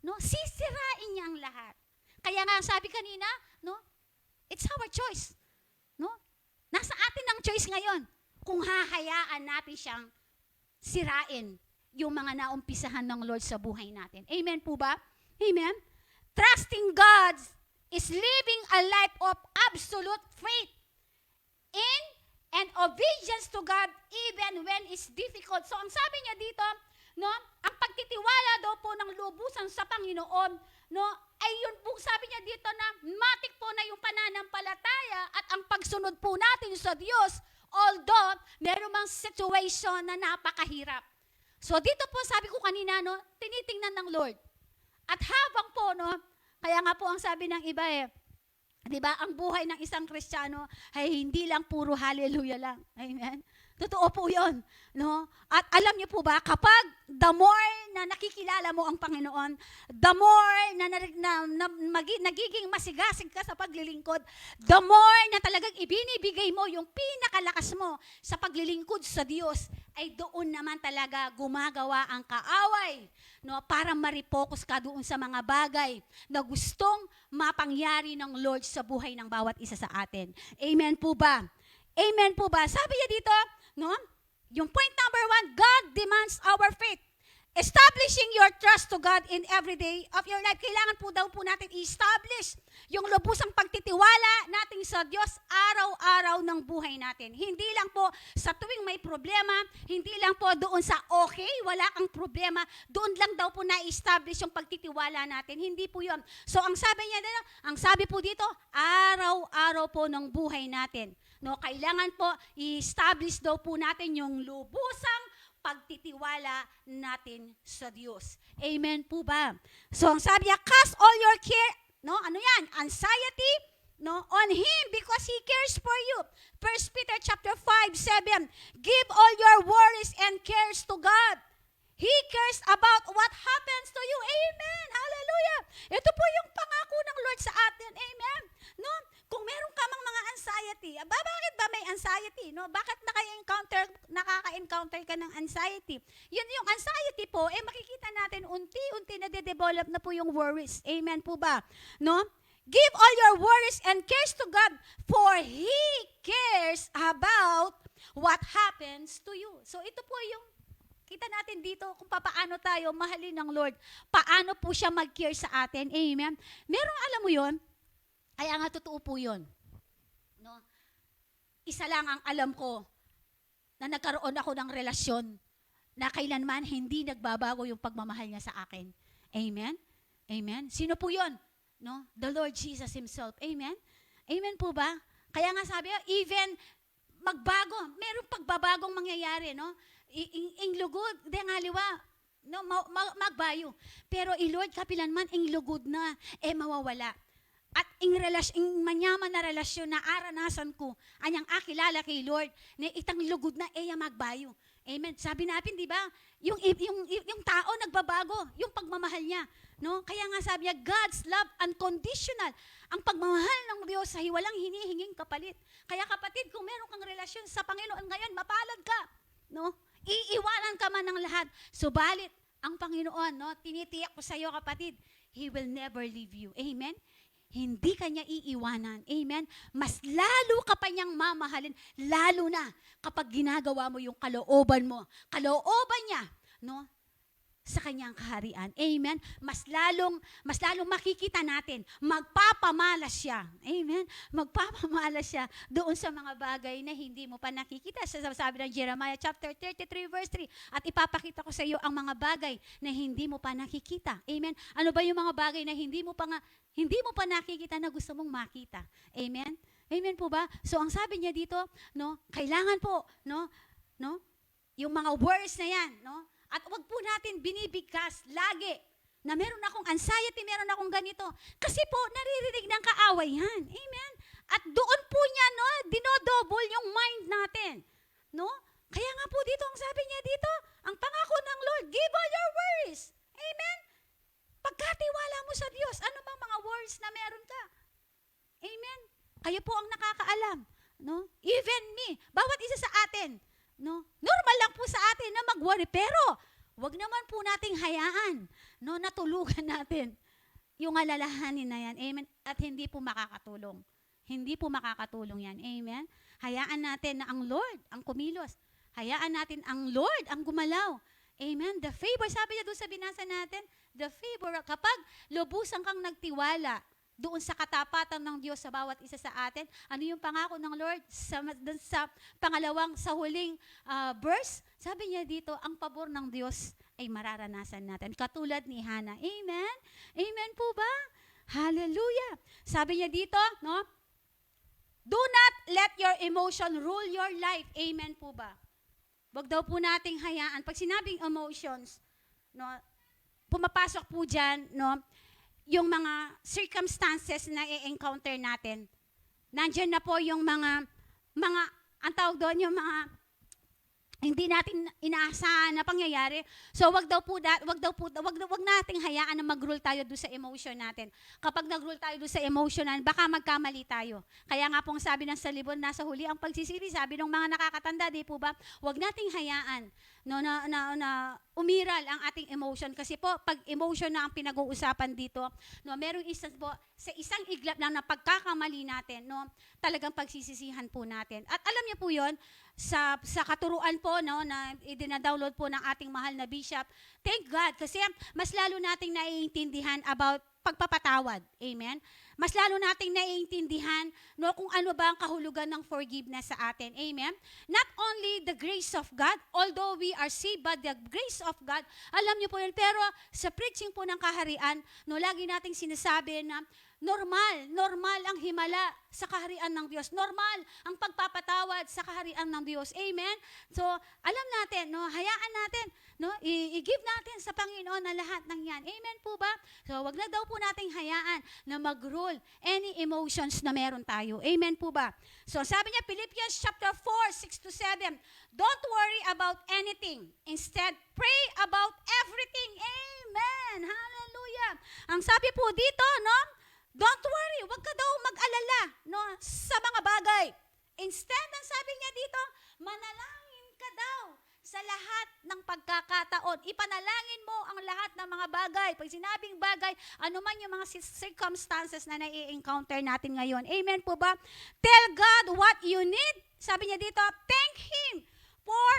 no? Sisirain niya ang lahat. Kaya nga sabi kanina, no? It's our choice, no? Nasa atin ang choice ngayon kung hahayaan natin siyang sirain yung mga naumpisahan ng Lord sa buhay natin. Amen po ba? Amen? Trusting God is living a life of absolute faith in and obedience to God even when it's difficult. So ang sabi niya dito, no, ang pagtitiwala daw po ng lubusan sa Panginoon, no, ay yun po sabi niya dito na matik po na yung pananampalataya at ang pagsunod po natin sa Diyos, although meron mang situation na napakahirap. So dito po sabi ko kanina, no, tinitingnan ng Lord. At habang po, no, kaya nga po ang sabi ng iba di ba, ang buhay ng isang Kristiyano ay hindi lang puro hallelujah lang. Amen? Totoo po yun. No? At alam niyo po ba, kapag the more na nakikilala mo ang Panginoon, the more na nagiging masigasig ka sa paglilingkod, the more na talagang ibinibigay mo yung pinakalakas mo sa paglilingkod sa Diyos, ay doon naman talaga gumagawa ang kaaway, no, para ma-refocus ka doon sa mga bagay na gustong mapangyari ng Lord sa buhay ng bawat isa sa atin. Amen po ba? Amen po ba? Sabi niya dito, no, yung point number 1, God demands our faith. Establishing your trust to God in every day of your life. Kailangan po daw po natin i-establish yung lubusang pagtitiwala natin sa Diyos araw-araw ng buhay natin. Hindi lang po sa tuwing may problema, hindi lang po doon sa okay, wala kang problema, doon lang daw po na-establish yung pagtitiwala natin. Hindi po yun. So ang sabi niya dito, ang sabi po dito, araw-araw po ng buhay natin. No, kailangan po i-establish daw po natin yung lubusang pagtitiwala natin sa Diyos. Amen po ba? So, ang sabi niya, cast all your care, no? Ano yan? Anxiety, no? On Him because He cares for you. 1 Peter chapter 5:7, give all your worries and cares to God. He cares about what happens to you. Amen. Hallelujah. Ito po yung pangako ng Lord sa atin. Amen. No? Kung meron ka mang mga anxiety, bakit ba may anxiety? No? Bakit nakaka-encounter ka ng anxiety? Yun yung anxiety po, makikita natin unti-unti na de-develop na po yung worries. Amen po ba? No? Give all your worries and cares to God, for He cares about what happens to you. So ito po yung kita natin dito kung paano tayo mahalin ng Lord. Paano po siya mag-care sa atin. Amen? Merong alam mo yon, kaya nga totoo po yun. No? Isa lang ang alam ko na nagkaroon ako ng relasyon na kailanman hindi nagbabago yung pagmamahal niya sa akin. Amen? Amen? Sino po yun? No? The Lord Jesus Himself. Amen? Amen po ba? Kaya nga sabi, even magbago, merong pagbabagong mangyayari, no? Ing lugod, di nga liwa, no, magbayo. Pero Lord, kapilan man, ing lugod na, mawawala. At ing manyaman na relasyon na aranasan ko, anyang akilala kay Lord, na itang lugod na magbayo. Amen. Sabi natin, di ba, yung tao nagbabago, yung pagmamahal niya. No? Kaya nga sabi niya, God's love unconditional. Ang pagmamahal ng Diyos ay walang hinihinging kapalit. Kaya kapatid, kung meron kang relasyon sa Panginoon ngayon, mapalad ka. No? Iiwanan ka man ng lahat. Subalit, ang Panginoon, no, tinitiyak ko sa iyo kapatid, He will never leave you. Amen? Hindi ka niya iiwanan. Amen? Mas lalo ka pa niyang mamahalin, lalo na kapag ginagawa mo yung kalooban mo. Kalooban niya, no? Sa kanyang kaharian. Amen? Mas lalong makikita natin, magpapamalas siya. Amen? Magpapamalas siya doon sa mga bagay na hindi mo pa nakikita. Sabi ng Jeremiah chapter 33 verse 3, at ipapakita ko sa iyo ang mga bagay na hindi mo pa nakikita. Amen? Ano ba yung mga bagay na hindi mo pa nakikita na gusto mong makita? Amen? Amen po ba? So ang sabi niya dito, no, kailangan po, no, yung mga words na yan, no, at wag po natin binibigkas lagi na meron akong anxiety, meron akong ganito. Kasi po, naririnig ng kaaway yan. Amen? At doon po niya, no, dinodouble yung mind natin. No? Kaya nga po dito, ang sabi niya dito, ang pangako ng Lord, give all your worries. Amen? Pagkatiwala mo sa Diyos, ano bang mga worries na meron ka? Amen? Kayo po ang nakakaalam. No? Even me, bawat isa sa atin, no? Normal lang po sa atin na mag-worry, pero wag naman po nating hayaan, no, natulugan natin yung alalahanin na yan. Amen? At hindi po makakatulong. Hindi po makakatulong yan. Amen? Hayaan natin na ang Lord ang kumilos. Hayaan natin ang Lord ang gumalaw. Amen? The favor, sabi niya doon sa binasa natin, the favor, kapag lubusan kang nagtiwala doon sa katapatan ng Diyos sa bawat isa sa atin. Ano yung pangako ng Lord? Doon sa pangalawang, sa huling verse, sabi niya dito, ang pabor ng Diyos ay mararanasan natin. Katulad ni Hannah. Amen? Amen po ba? Hallelujah. Sabi niya dito, no? Do not let your emotion rule your life. Amen po ba? Wag daw po nating hayaan. Pag sinabing emotions, no, pumapasok po dyan, no, yung mga circumstances na i-encounter natin. Nandiyan na po yung mga, ang tawag doon, yung mga hindi natin inaasahan na pangyayari. So wag nating hayaan na mag-rule tayo doon sa emotion natin. Kapag nag-rule tayo doon sa emotional, baka magkamali tayo. Kaya nga pong sabi ng salibon, nasa huli ang pagsisisi, sabi ng mga nakakatanda, di po ba? Wag nating hayaan no, na umiral ang ating emotion. Kasi po, pag emotion na ang pinag-uusapan dito, no, merong isa po, sa isang iglap lang na pagkakamali natin, no, talagang pagsisisihan po natin. At alam niyo po yon sa katuruan po, no, na idina-download po ng ating mahal na bishop. Thank God, kasi mas lalo nating naiintindihan about pagpapatawad. Amen? Mas lalo nating naiintindihan, no, kung ano ba ang kahulugan ng forgiveness sa atin. Amen? Not only the grace of God, although we are saved by the grace of God, alam niyo po yun, pero sa preaching po ng kaharian, no, lagi nating sinasabi na normal ang himala sa kaharian ng Diyos. Normal ang pagpapatawad sa kaharian ng Diyos. Amen? So, alam natin, no, hayaan natin, no, i-give natin sa Panginoon na lahat ng yan. Amen po ba? So, wag na daw po nating hayaan na mag-rule any emotions na meron tayo. Amen po ba? So, sabi niya, Philippians chapter 4, 6-7, don't worry about anything. Instead, pray about everything. Amen! Hallelujah! Ang sabi po dito, no, don't worry, wag ka daw mag-alala, no, sa mga bagay. Instead, ang sabi niya dito, manalangin ka daw sa lahat ng pagkakataon. Ipanalangin mo ang lahat ng mga bagay. Pag sinabing bagay, ano man yung mga circumstances na nai-encounter natin ngayon. Amen po ba? Tell God what you need. Sabi niya dito, thank Him for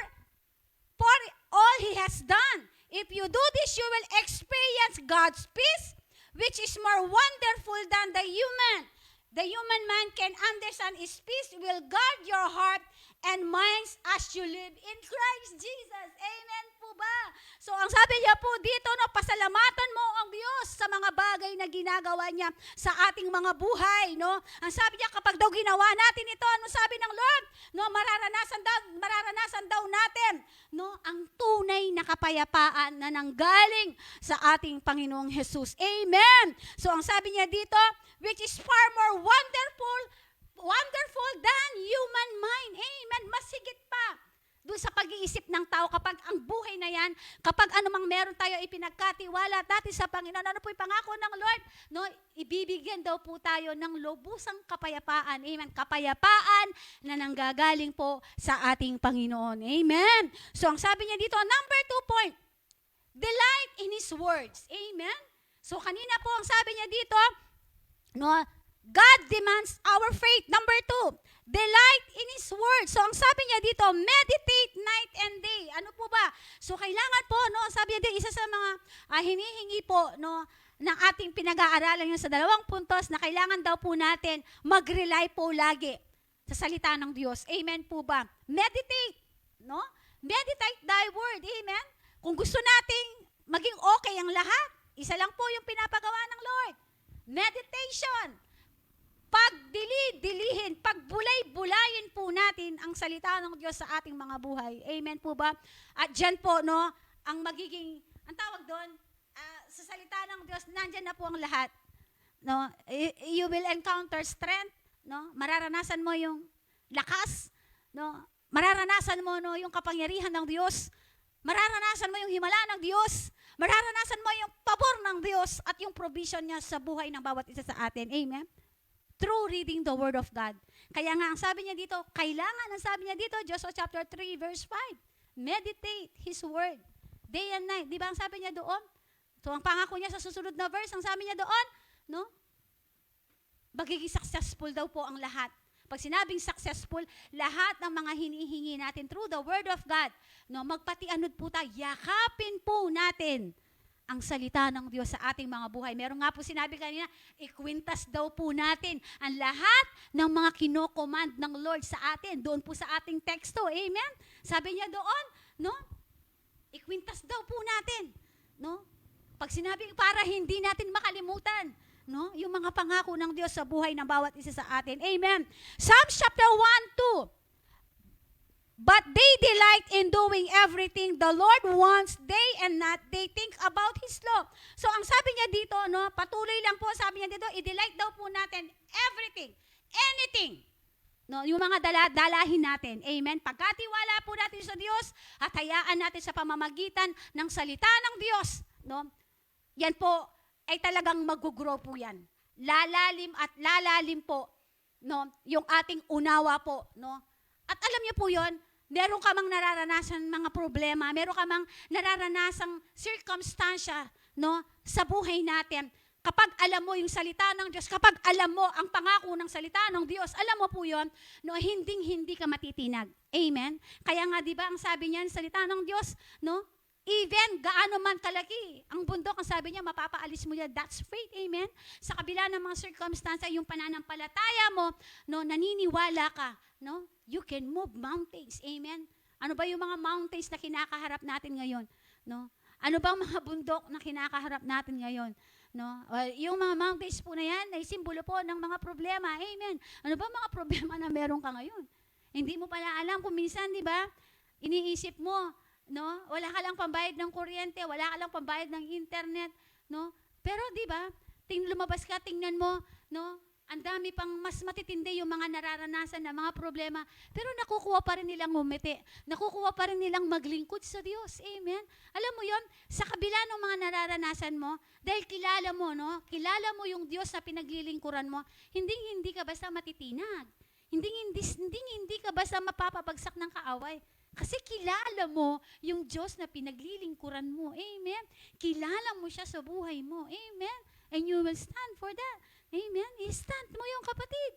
all He has done. If you do this, you will experience God's peace, which is more wonderful than the human. The human man can understand His peace will guard your heart and minds as you live in Christ Jesus. Amen po ba? So, ang sabi niya po dito, no, pasalamatan mo ang Diyos sa mga mga bagay na ginagawa niya sa ating mga buhay, no? Ang sabi niya, kapag daw ginawa natin ito, ano sabi ng Lord? No, mararanasan daw natin, no, ang tunay na kapayapaan na nanggaling sa ating Panginoong Jesus. Amen. So ang sabi niya dito, which is far more wonderful than human mind. Amen. Mas higit pa doon sa pag-iisip ng tao, kapag ang buhay na yan, kapag anumang meron tayo ipinagkatiwala dati sa Panginoon, ano po yung pangako ng Lord? No, ibibigyan daw po tayo ng lubusang kapayapaan. Amen. Kapayapaan na nanggagaling po sa ating Panginoon. Amen. So ang sabi niya dito, number 2 point, delight in His words. Amen. So kanina po ang sabi niya dito, no, God demands our faith. Number 2, delight in His word. So ang sabi niya dito, meditate night and day. Ano po ba? So kailangan po, no, sabi niya dito, isa sa mga hinihingi po, no, ng ating pinag-aaralan yun sa 2 puntos na kailangan daw po natin mag-rely po lagi sa salita ng Diyos. Amen po ba? Meditate, no? Meditate thy word. Amen? Kung gusto nating maging okay ang lahat, isa lang po yung pinapagawa ng Lord. Meditation. Pagdili-dilihin, pagbulay-bulayin po natin ang salita ng Diyos sa ating mga buhay. Amen po ba? At dyan po, no, ang magiging, ang tawag doon, sa salita ng Diyos, nandyan na po ang lahat. No? You will encounter strength, no? Mararanasan mo yung lakas, no? Mararanasan mo, no, yung kapangyarihan ng Diyos. Mararanasan mo yung himala ng Diyos. Mararanasan mo yung pabor ng Diyos at yung provision niya sa buhay ng bawat isa sa atin. Amen? Through reading the Word of God. Kaya nga, ang sabi niya dito, kailangan, ang sabi niya dito, Joshua chapter 3, verse 5, meditate His Word, day and night. Di ba ang sabi niya doon? So, ang pangako niya sa susunod na verse, ang sabi niya doon, no? Magiging successful daw po ang lahat. Pag sinabing successful, lahat ng mga hinihingi natin through the Word of God, no, magpatianod po tayo, yakapin po natin ang salita ng Diyos sa ating mga buhay. Meron nga po sinabi kanina, ikwintas daw po natin ang lahat ng mga kinocommand ng Lord sa atin. Doon po sa ating teksto. Amen? Sabi niya doon, no? Ikwintas daw po natin. No? Pag sinabi, para hindi natin makalimutan, no, yung mga pangako ng Diyos sa buhay ng bawat isa sa atin. Amen. Psalms chapter 1, 2. But they delight in doing everything the Lord wants day and night. They think about His law. So ang sabi niya dito, no, patuloy lang po, sabi niya dito, i-delight daw po natin everything, anything. No, yung mga dalahin natin. Amen. Pagkatiwala po natin sa Diyos at hayaan natin sa pamamagitan ng salita ng Diyos, no, yan po ay talagang mag-grow po yan. Lalalim at lalalim po, no, yung ating unawa po, no. At alam niyo po yon, meron ka mang nararanasan mga problema, meron ka mang nararanasang circumstansya, no, sa buhay natin. Kapag alam mo yung salita ng Diyos, kapag alam mo ang pangako ng salita ng Diyos, alam mo po yon, no, hindi ka matitinag. Amen? Kaya nga, di ba, ang sabi niyan, salita ng Diyos, no, even gaano man kalaki ang bundok, ang sabi niya, mapapaalis mo yan. That's faith. Amen? Sa kabila ng mga circumstances, yung pananampalataya mo, no, naniniwala ka, no, you can move mountains. Amen? Ano ba yung mga mountains na kinakaharap natin ngayon? No? Ano ba ang mga bundok na kinakaharap natin ngayon? No? Yung mga mountains po na yan ay simbolo po ng mga problema. Amen? Ano ba mga problema na meron ka ngayon? Hindi mo pala alam kung minsan, di ba, iniisip mo, no, wala ka lang pambayad ng kuryente, wala ka lang pambayad ng internet, no? Pero di ba, lumabas ka, tingnan mo, no, ang dami pang mas matitindi yung mga nararanasan na mga problema, pero nakukuha pa rin nilang ngumiti, nakukuha pa rin nilang maglingkod sa Diyos. Amen? Alam mo yon, sa kabila ng mga nararanasan mo, dahil kilala mo, no, kilala mo yung Diyos na pinaglilingkuran mo, hindi ka basta matitinag. Hindi ka basta mapapabagsak ng kaaway. Kasi kilala mo yung Diyos na pinaglilingkuran mo. Amen? Kilala mo siya sa buhay mo. Amen? And you will stand for that. Amen? I-stand mo yung kapatid.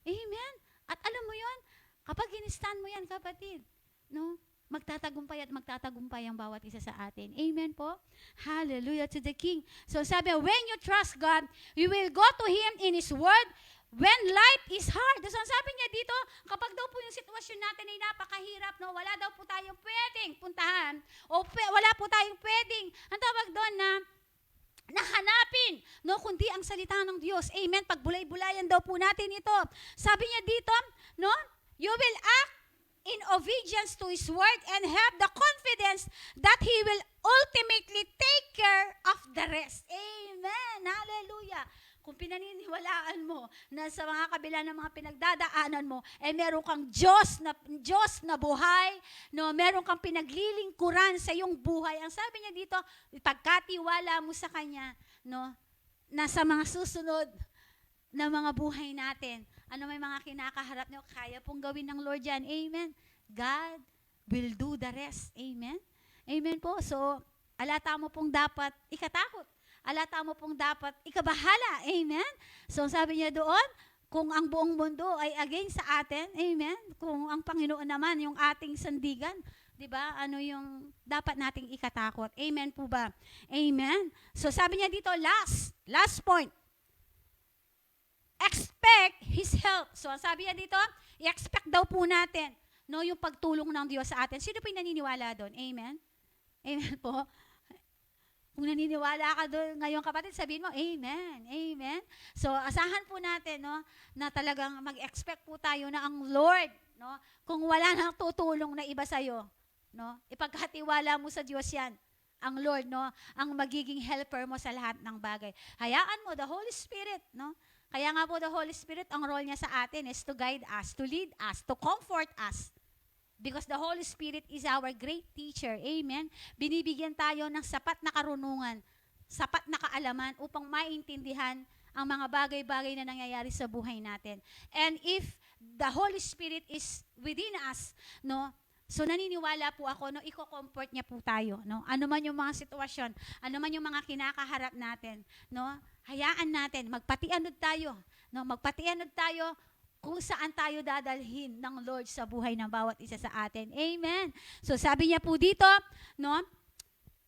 Amen? At alam mo yon, kapag in-stand mo yan, kapatid, no, magtatagumpay at magtatagumpay ang bawat isa sa atin. Amen po? Hallelujah to the King. So sabi, when you trust God, you will go to Him in His Word when life is hard. So sabi niya dito, kapag daw po yung sitwasyon natin ay napakahirap, no, wala daw po tayong pwedeng puntahan, o wala po tayong pwedeng, ang tawag doon na hanapin, no, kundi ang salita ng Diyos. Amen. Pagbulay-bulayan daw po natin ito. Sabi niya dito, no, you will act in obedience to His word and have the confidence that He will ultimately take care of the rest. Amen. Hallelujah. Kung pinaniniwalaan mo na sa mga kabila ng mga pinagdadaanan mo, meron kang Diyos na buhay, no? Meron kang pinaglilingkuran sa iyong buhay. Ang sabi niya dito, pagkatiwala mo sa Kanya, no? Nasa mga susunod na mga buhay natin, ano may mga kinakaharap niyo, kaya pong gawin ng Lord yan. Amen. God will do the rest. Amen. Amen po. So, alata mo pong dapat ikatakot. Alata mo pong dapat ikabahala. Amen? So sabi niya doon, kung ang buong mundo ay against sa atin, amen? Kung ang Panginoon naman yung ating sandigan, di ba? Ano yung dapat nating ikatakot? Amen po ba? Amen? So sabi niya dito, last point. Expect His help. So ang sabi niya dito, i-expect daw po natin, no, yung pagtulong ng Diyos sa atin. Sino po yung naniniwala doon? Amen? Amen po? Kung naniniwala ka doon ngayon kapatid, sabihin mo, Amen, Amen. So, asahan po natin, no, na talagang mag-expect po tayo na ang Lord, no, kung wala nang tutulong na iba sa'yo, no, ipagkatiwala mo sa Diyos yan, ang Lord, no, ang magiging helper mo sa lahat ng bagay. Hayaan mo, the Holy Spirit, no, kaya nga po the Holy Spirit, ang role niya sa atin is to guide us, to lead us, to comfort us. Because the Holy Spirit is our great teacher. Amen? Binibigyan tayo ng sapat na karunungan, sapat na kaalaman upang maintindihan ang mga bagay-bagay na nangyayari sa buhay natin. And if the Holy Spirit is within us, no, so naniniwala po ako, no, i-comfort niya po tayo. No? Ano man yung mga sitwasyon, ano man yung mga kinakaharap natin, no, hayaan natin, magpatianod tayo. No? Magpatianod tayo kung saan tayo dadalhin ng Lord sa buhay ng bawat isa sa atin. Amen. So sabi niya po dito, no,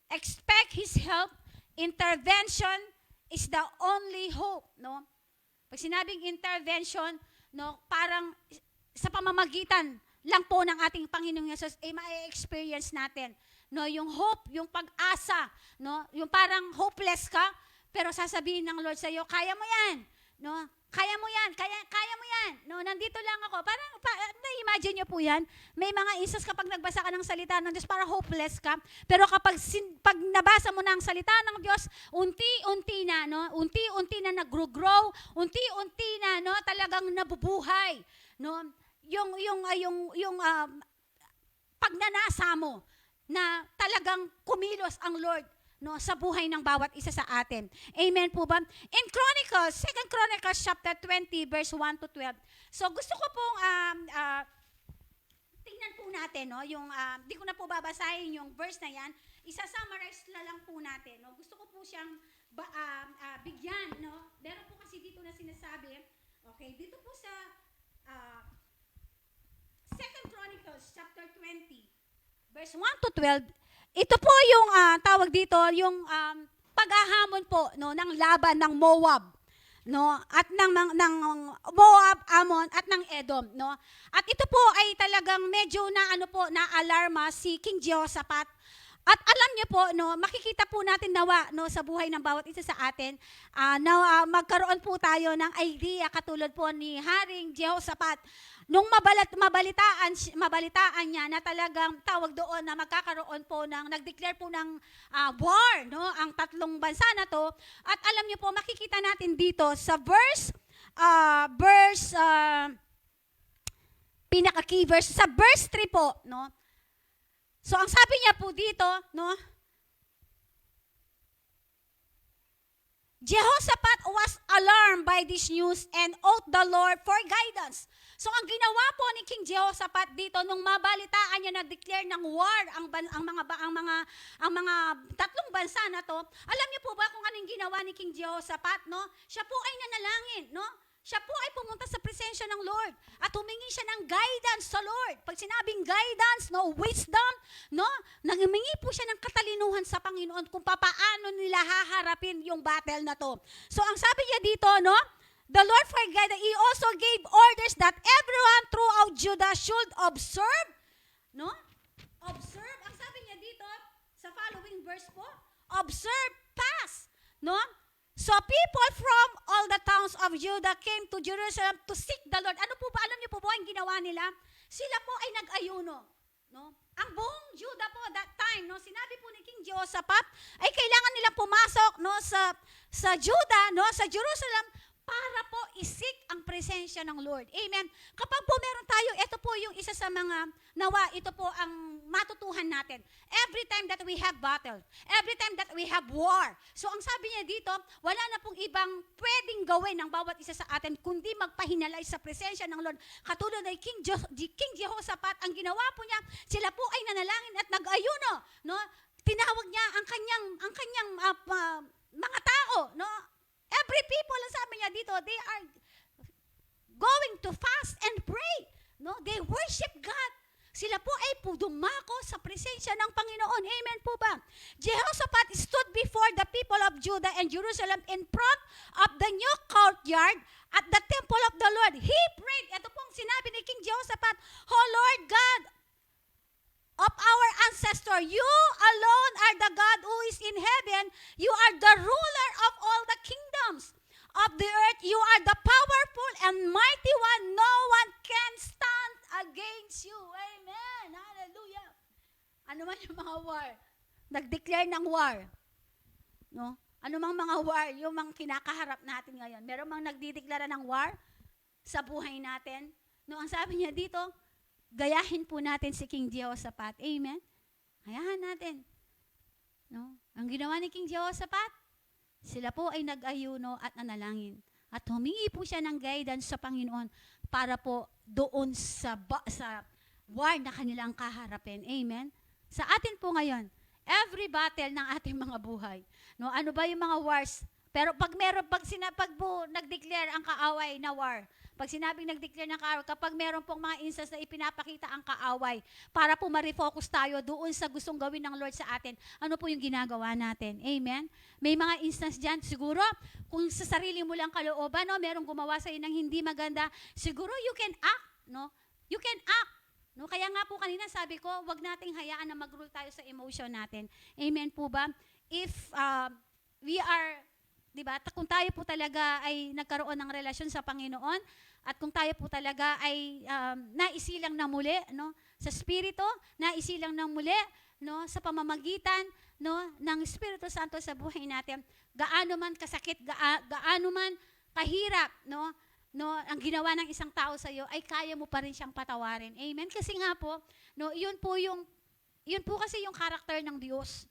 expect His help, intervention is the only hope, no. Pag sinabing intervention, no, parang sa pamamagitan lang po ng ating Panginoong Yesus ay ma-experience natin, no, yung hope, yung pag-asa, no, yung parang hopeless ka, pero sasabihin ng Lord sa iyo, kaya mo yan, no. Kaya mo yan, kaya mo yan. No, nandito lang ako. Parang, na-imagine niyo po yan? May mga instances kapag nagbasa ka ng salita ng Diyos, parang hopeless ka. Pero kapag pag nabasa mo na ang salita ng Diyos, unti-unti na, no? Unti-unti na nag-grow, unti-unti na, no? Talagang nabubuhay, no? Yung pagnanasa mo na talagang kumilos ang Lord, no, sa buhay ng bawat isa sa atin. Amen po ba? In Chronicles, 2 Chronicles chapter 20, verse 1 to 12. So gusto ko pong tingnan po natin, no, yung di ko na po babasahin yung verse na yan. Isa-summarize na lang po natin, no. Gusto ko po siyang bigyan, no. Meron po kasi dito na sinasabi. Okay, dito po sa 2 Chronicles chapter 20, verse 1 to 12. Ito po yung tawag dito, yung paghahamon po, no, ng laban ng Moab, no, at ng Moab, Ammon at ng Edom, no. At ito po ay talagang medyo na alarma si King Jehoshaphat. At alam niyo po, no, makikita po natin nawa, no, sa buhay ng bawat isa sa atin, na magkaroon po tayo ng idea katulad po ni Haring Jehoshaphat. Nung mabalitaan niya na talagang tawag doon na magkakaroon po nag-declare po ng war, no, ang tatlong bansa na to. At alam niyo po, makikita natin dito sa pinaka-key verse, sa verse 3 po, no. So ang sabi niya po dito, no, Jehoshaphat was alarmed by this news and ought the Lord for guidance. So ang ginawa po ni King Jehoshaphat dito nung mabalitaan niya nag-declare ng war ang mga tatlong bansa na to. Alam niyo po ba kung anong ginawa ni King Jehoshaphat, no? Siya po ay nanalangin, no? Siya po ay pumunta sa presensya ng Lord at humingi siya ng guidance sa Lord. Pag sinabing guidance, no, wisdom, no, nanghimingi po siya ng katalinuhan sa Panginoon kung paano nila haharapin yung battle na to. So ang sabi niya dito, no, the Lord for guidance, He also gave orders that everyone throughout Judah should observe, no, observe, ang sabi niya dito sa following verse po, observe, fast, no, So people from all the towns of Judah came to Jerusalem to seek the Lord. Ano po ba? Alam niyo po ba ang ginawa nila? Sila po ay nag-ayuno. No? Ang buong Judah po that time, no, sinabi po ni King Jehoshaphat, ay kailangan nilang pumasok, no, sa Judah, no, sa Jerusalem, para po isik ang presensya ng Lord. Amen. Kapag po meron tayo, ito po yung isa sa mga nawa, ito po ang matutuhan natin. Every time that we have battle, every time that we have war. So ang sabi niya dito, wala na pong ibang pwedeng gawin ng bawat isa sa atin, kundi magpahinalay sa presensya ng Lord. Katulad ay King Jehoshaphat, ang ginawa po niya, sila po ay nanalangin at nag-ayuno. No? Tinawag niya ang kanyang mga tao, no? Every people, ang sabi niya dito, they are going to fast and pray. No? They worship God. Sila po ay dumako sa presensya ng Panginoon. Amen po ba? Jehoshaphat stood before the people of Judah and Jerusalem in front of the new courtyard at the temple of the Lord. He prayed. Ito pong sinabi ni King Jehoshaphat, "O Lord God of our ancestor, you alone are the God who is in heaven. You are the ruler of all the kingdoms of the earth. You are the powerful and mighty one. No one can stand against you." Amen. Hallelujah. Ano man yung mga war? Nag-declare ng war. No? Ano mang mga war, yung mga kinakaharap natin ngayon. Meron mang nagdideklara ng war sa buhay natin. No, ang sabi niya dito, gayahin po natin si King Jehoshaphat. Amen? Gayahan natin. No? Ang ginawa ni King Jehoshaphat, sila po ay nag-ayuno at nanalangin. At humingi po siya ng guidance sa Panginoon para po doon sa war na kanilang kaharapin. Amen? Sa atin po ngayon, every battle ng ating mga buhay, no, ano ba yung mga wars? Pero pag nag-declare ang kaaway na war, pag sinabing nag-declare ng kaaway, kapag meron pong mga instance na ipinapakita ang kaaway, para po ma-refocus tayo doon sa gustong gawin ng Lord sa atin, ano po yung ginagawa natin? Amen? May mga instance dyan, siguro, kung sa sarili mo lang kalooban, no, merong gumawa sa'yo ng hindi maganda, siguro you can act, no? You can act. No, kaya nga po kanina sabi ko, wag nating hayaan na mag-rule tayo sa emotion natin. Amen po ba? If we are, di ba, kung tayo po talaga ay nagkaroon ng relasyon sa Panginoon, at kung tayo po talaga ay naisilang na muli, no, sa Espiritu, naisilang na muli, no, sa pamamagitan, no, ng Espiritu Santo sa buhay natin, gaano man kasakit, gaano man kahirap, no, ang ginawa ng isang tao sa iyo ay kaya mo pa rin siyang patawarin. Amen? Kasi nga po, no, yun po kasi yung karakter ng Diyos.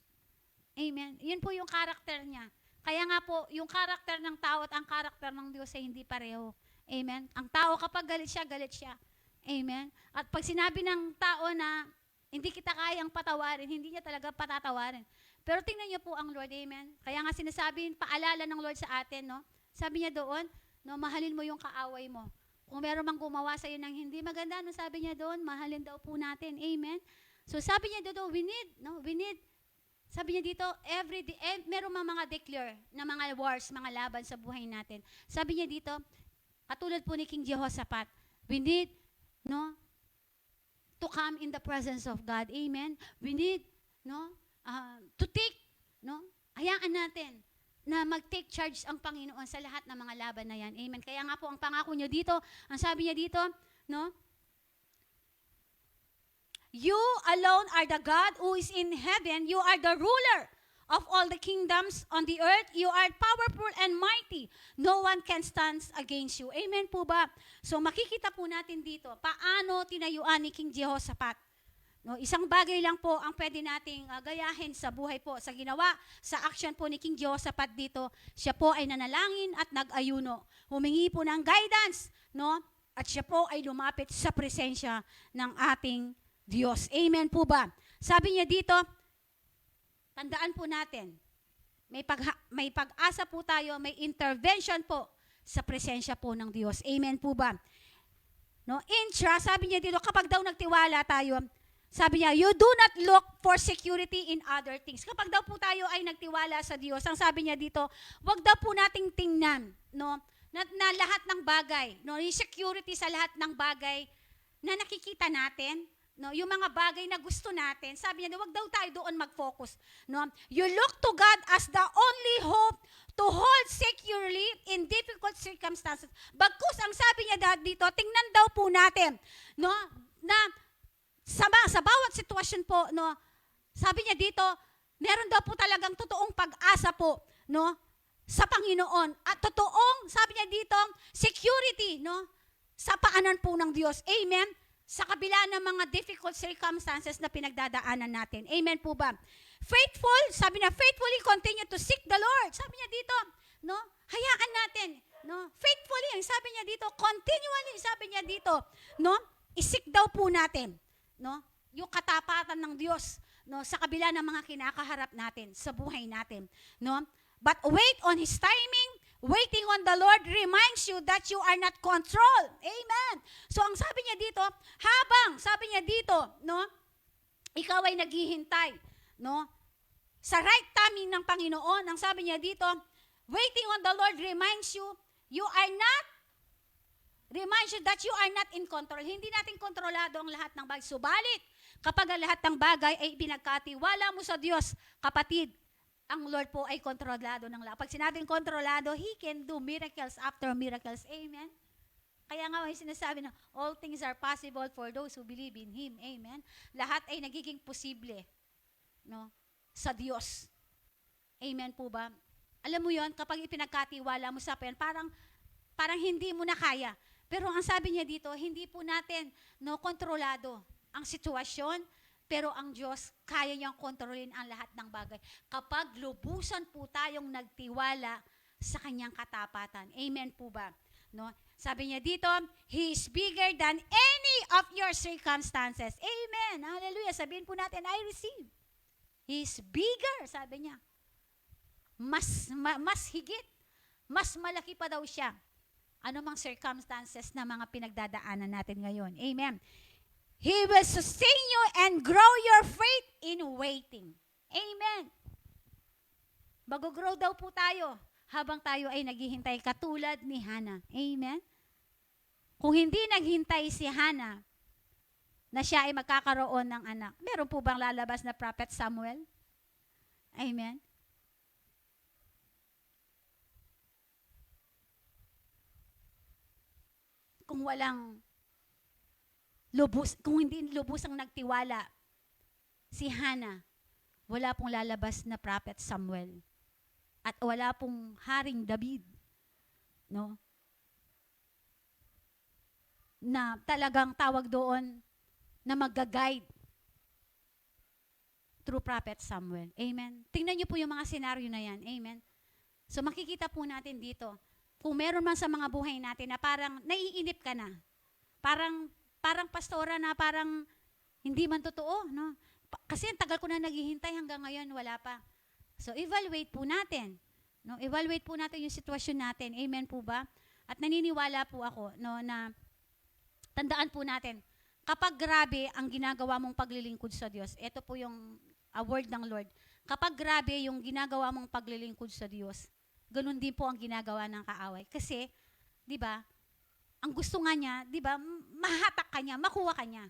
Amen? Yun po yung karakter niya. Kaya nga po, yung karakter ng tao at ang karakter ng Diyos ay hindi pareho. Amen? Ang tao kapag galit siya, galit siya. Amen? At pag sinabi ng tao na hindi kita kayang patawarin, hindi niya talaga patatawarin. Pero tingnan niyo po ang Lord. Amen? Kaya nga sinasabi, paalala ng Lord sa atin, no? Sabi niya doon, no, mahalin mo yung kaaway mo. Kung meron mang gumawa sa iyo ng hindi maganda, no, sabi niya doon, mahalin daw po natin. Amen? So sabi niya doon, we need, sabi niya dito, every day, meron mga declare na mga wars, mga laban sa buhay natin. Sabi niya dito, katulad po ni King Jehoshaphat, we need, no, to come in the presence of God. Amen? We need, no, to take, no, hayaan natin na mag-take charge ang Panginoon sa lahat ng mga laban na yan. Amen. Kaya nga po, ang pangako niyo dito, ang sabi niya dito, no? You alone are the God who is in heaven. You are the ruler of all the kingdoms on the earth. You are powerful and mighty. No one can stand against you. Amen po ba? So makikita po natin dito, paano tinayuan ni King Jehoshaphat. No, isang bagay lang po ang pwede nating gayahin sa buhay po, sa ginawa, sa action po ni King Jehoshaphat dito. Siya po ay nanalangin at nag-ayuno. Humingi po ng guidance, no? At siya po ay lumapit sa presensya ng ating Diyos. Amen po ba? Sabi niya dito, tandaan po natin, may pag-asa po tayo, may intervention po sa presensya po ng Diyos. Amen po ba? No, sabi niya dito, kapag daw nagtiwala tayo, sabi niya, you do not look for security in other things. Kapag daw po tayo ay nagtiwala sa Diyos, ang sabi niya dito, wag daw po nating tingnan, no, na lahat ng bagay, no, yung security sa lahat ng bagay na nakikita natin, no, yung mga bagay na gusto natin, sabi niya, wag daw tayo doon mag-focus, no. You look to God as the only hope to hold circumstances. Bagkus, ang sabi niya dito, tingnan daw po natin, no, na sa bawat sitwasyon po, no, sabi niya dito, meron daw po talagang totoong pag-asa po, no, sa Panginoon. At totoong, sabi niya dito, security, no, sa paanan po ng Diyos. Amen? Sa kabila ng mga difficult circumstances na pinagdadaanan natin. Amen po ba? Faithful, sabi niya, faithfully continue to seek the Lord. Sabi niya dito, no, hayaan natin, no, faithfully, sabi niya dito, continually, sabi niya dito, no, isik daw po natin, no, yung katapatan ng Diyos, no, sa kabila ng mga kinakaharap natin sa buhay natin, no. But wait on His timing. Waiting on the Lord reminds you that you are not controlled. Amen. So ang sabi niya dito, habang sabi niya dito, no, ikaw ay naghihintay, no, sa right timing ng Panginoon, ang sabi niya dito, waiting on the Lord reminds you that you are not in control. Hindi natin kontrolado ang lahat ng bagay. Subalit, kapag ang lahat ng bagay ay pinagkatiwala mo sa Diyos, kapatid, ang Lord po ay kontrolado ng lahat. Pag sinabing kontrolado, He can do miracles after miracles. Amen? Kaya nga may sinasabi na, all things are possible for those who believe in Him. Amen? Lahat ay nagiging posible, no, sa Diyos. Amen po ba? Alam mo yon, kapag ipinagkatiwala mo sa Panginoon, parang hindi mo na kaya. Pero ang sabi niya dito, hindi po natin, no, kontrolado ang sitwasyon, pero ang Diyos, kaya niyang kontrolin ang lahat ng bagay. Kapag lubusan po tayong nagtiwala sa kanyang katapatan. Amen po ba? No? Sabi niya dito, He is bigger than any of your circumstances. Amen. Hallelujah. Sabihin po natin, I receive. He is bigger, sabi niya. Mas higit. Mas malaki pa daw siya. Ano mang circumstances na mga pinagdadaanan natin ngayon. Amen. He will sustain you and grow your faith in waiting. Amen. Mag-grow daw po tayo habang tayo ay naghihintay katulad ni Hannah. Amen. Kung hindi naghintay si Hannah na siya ay magkakaroon ng anak, meron po bang lalabas na Prophet Samuel? Amen. Kung hindi lubusang nagtiwala si Hannah, wala pong lalabas na Prophet Samuel. At wala pong Haring David, no? Na talagang tawag doon na mag-guide through Prophet Samuel. Amen. Tingnan niyo po yung mga senaryo na yan. Amen. So makikita po natin dito, kung meron man sa mga buhay natin na parang naiinip ka na, parang pastora na parang hindi man totoo, no? Kasi ang tagal ko na naghihintay hanggang ngayon, wala pa. So, evaluate po natin. No? Evaluate po natin yung sitwasyon natin. Amen po ba? At naniniwala po ako, no, na tandaan po natin, kapag grabe ang ginagawa mong paglilingkod sa Diyos, ito po yung word ng Lord, kapag grabe yung ginagawa mong paglilingkod sa Diyos, ganun din po ang ginagawa ng kaaway. Kasi, di ba, ang gusto nga niya, di ba, mahatak ka niya, makuha ka niya.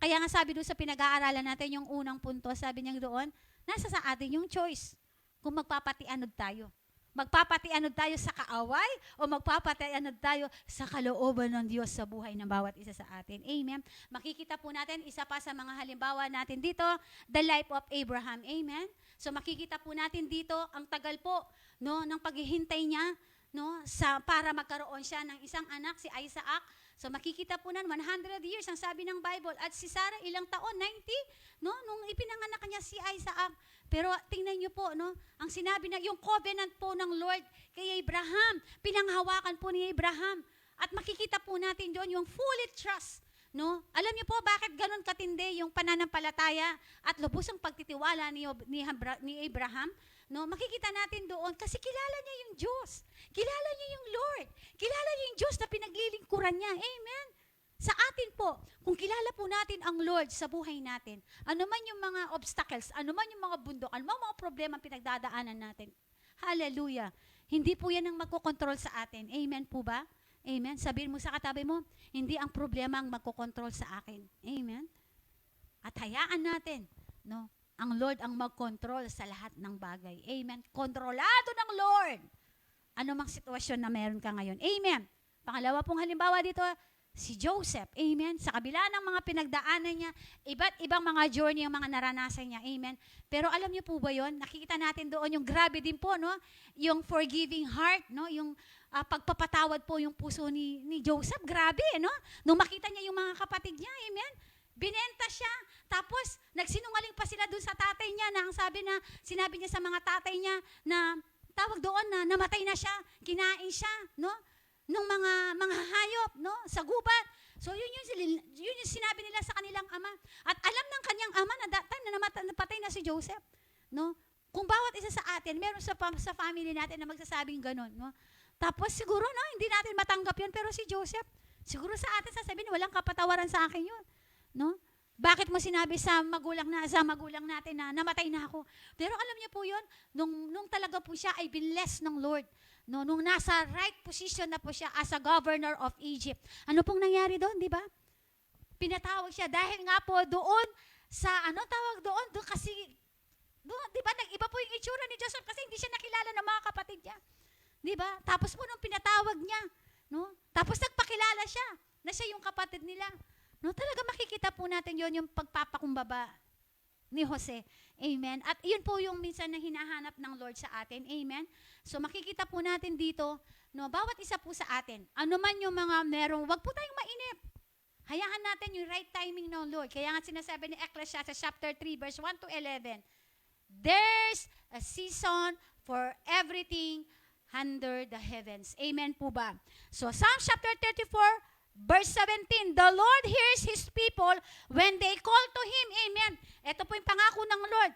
Kaya nga sabi doon sa pinag-aaralan natin, yung unang punto, sabi niya doon, nasa sa atin yung choice. Kung magpapatianod tayo. Magpapatianod tayo sa kaaway o magpapatianod tayo sa kalooban ng Diyos sa buhay ng bawat isa sa atin. Amen. Makikita po natin, isa pa sa mga halimbawa natin dito, the life of Abraham. Amen. So makikita po natin dito, ang tagal po, no, ng paghihintay niya, no, para magkaroon siya ng isang anak, si Isaac. So makikita po nan 100 years ang sabi ng Bible. At si Sarah ilang taon? 90, no, nung ipinanganak niya si Isaac. Pero tingnan niyo po, no, ang sinabi na yung covenant po ng Lord kay Abraham, pinanghawakan po ni Abraham. At makikita po natin doon yung fully trust, no? Alam niyo po bakit ganun katindi yung pananampalataya at lubusang pagtitiwala ni Abraham? No, makikita natin doon kasi kilala niya yung Diyos. Kilala niya yung Lord. Kilala niya yung Diyos na pinaglilingkuran niya. Amen. Sa atin po, kung kilala po natin ang Lord sa buhay natin, ano man yung mga obstacles, ano man yung mga bundok, ano man mga problema pinagdadaanan natin, hallelujah, hindi po yan ang magkokontrol sa atin. Amen po ba? Amen. Sabihin mo sa katabi mo, hindi ang problema ang magkokontrol sa akin. Amen. At hayaan natin, no, ang Lord ang mag-control sa lahat ng bagay. Amen. Kontrolado ng Lord anumang sitwasyon na meron ka ngayon. Amen. Pangalawa pong halimbawa dito, si Joseph. Amen. Sa kabila ng mga pinagdaanan niya, iba't ibang mga journey ang mga naranasan niya. Amen. Pero alam niyo po ba yon? Nakikita natin doon yung grabe din po, no? Yung forgiving heart, no? Yung pagpapatawad po yung puso ni Joseph. Grabe, no? Nung makita niya yung mga kapatid niya, amen. Binenta siya. Tapos, nagsinungaling pa sila doon sa tatay niya na ang sinabi niya sa mga tatay niya na tawag doon na namatay na siya, kinain siya, no? Nung mga hayop, no? Sa gubat. So, yun yung sinabi nila sa kanilang ama. At alam ng kanyang ama na that time na napatay na si Joseph, no? Kung bawat isa sa atin, meron sa family natin na magsasabing ganun, no? Tapos siguro, no, hindi natin matanggap yun, pero si Joseph, siguro sa atin sasabihin, walang kapatawaran sa akin yun, no? Bakit mo sinabi sa magulang natin na namatay na ako? Pero alam niyo po yun, nung talaga po siya ay binless ng Lord, no, nung nasa right position na po siya as a governor of Egypt. Ano pong nangyari doon, di ba? Pinatawag siya dahil nga po doon sa, doon kasi, doon, di ba, nag-iba po yung itsura ni Joseph kasi hindi siya nakilala ng mga kapatid niya. Di ba? Tapos po nung pinatawag niya, no? Tapos nagpakilala siya na siya yung kapatid nila. No, talaga makikita po natin yon yung pagpapakumbaba ni Jose. Amen. At yun po yung minsan na hinahanap ng Lord sa atin. Amen. So makikita po natin dito, no, bawat isa po sa atin, ano man yung mga merong, wag po tayong mainip. Hayaan natin yung right timing ng Lord. Kaya nga sinasabi ni Ecclesiastes chapter 3 verse 1 to 11. There's a season for everything under the heavens. Amen po ba? So Psalm chapter 34 verse 17, the Lord hears His people when they call to Him. Amen. Ito po yung pangako ng Lord.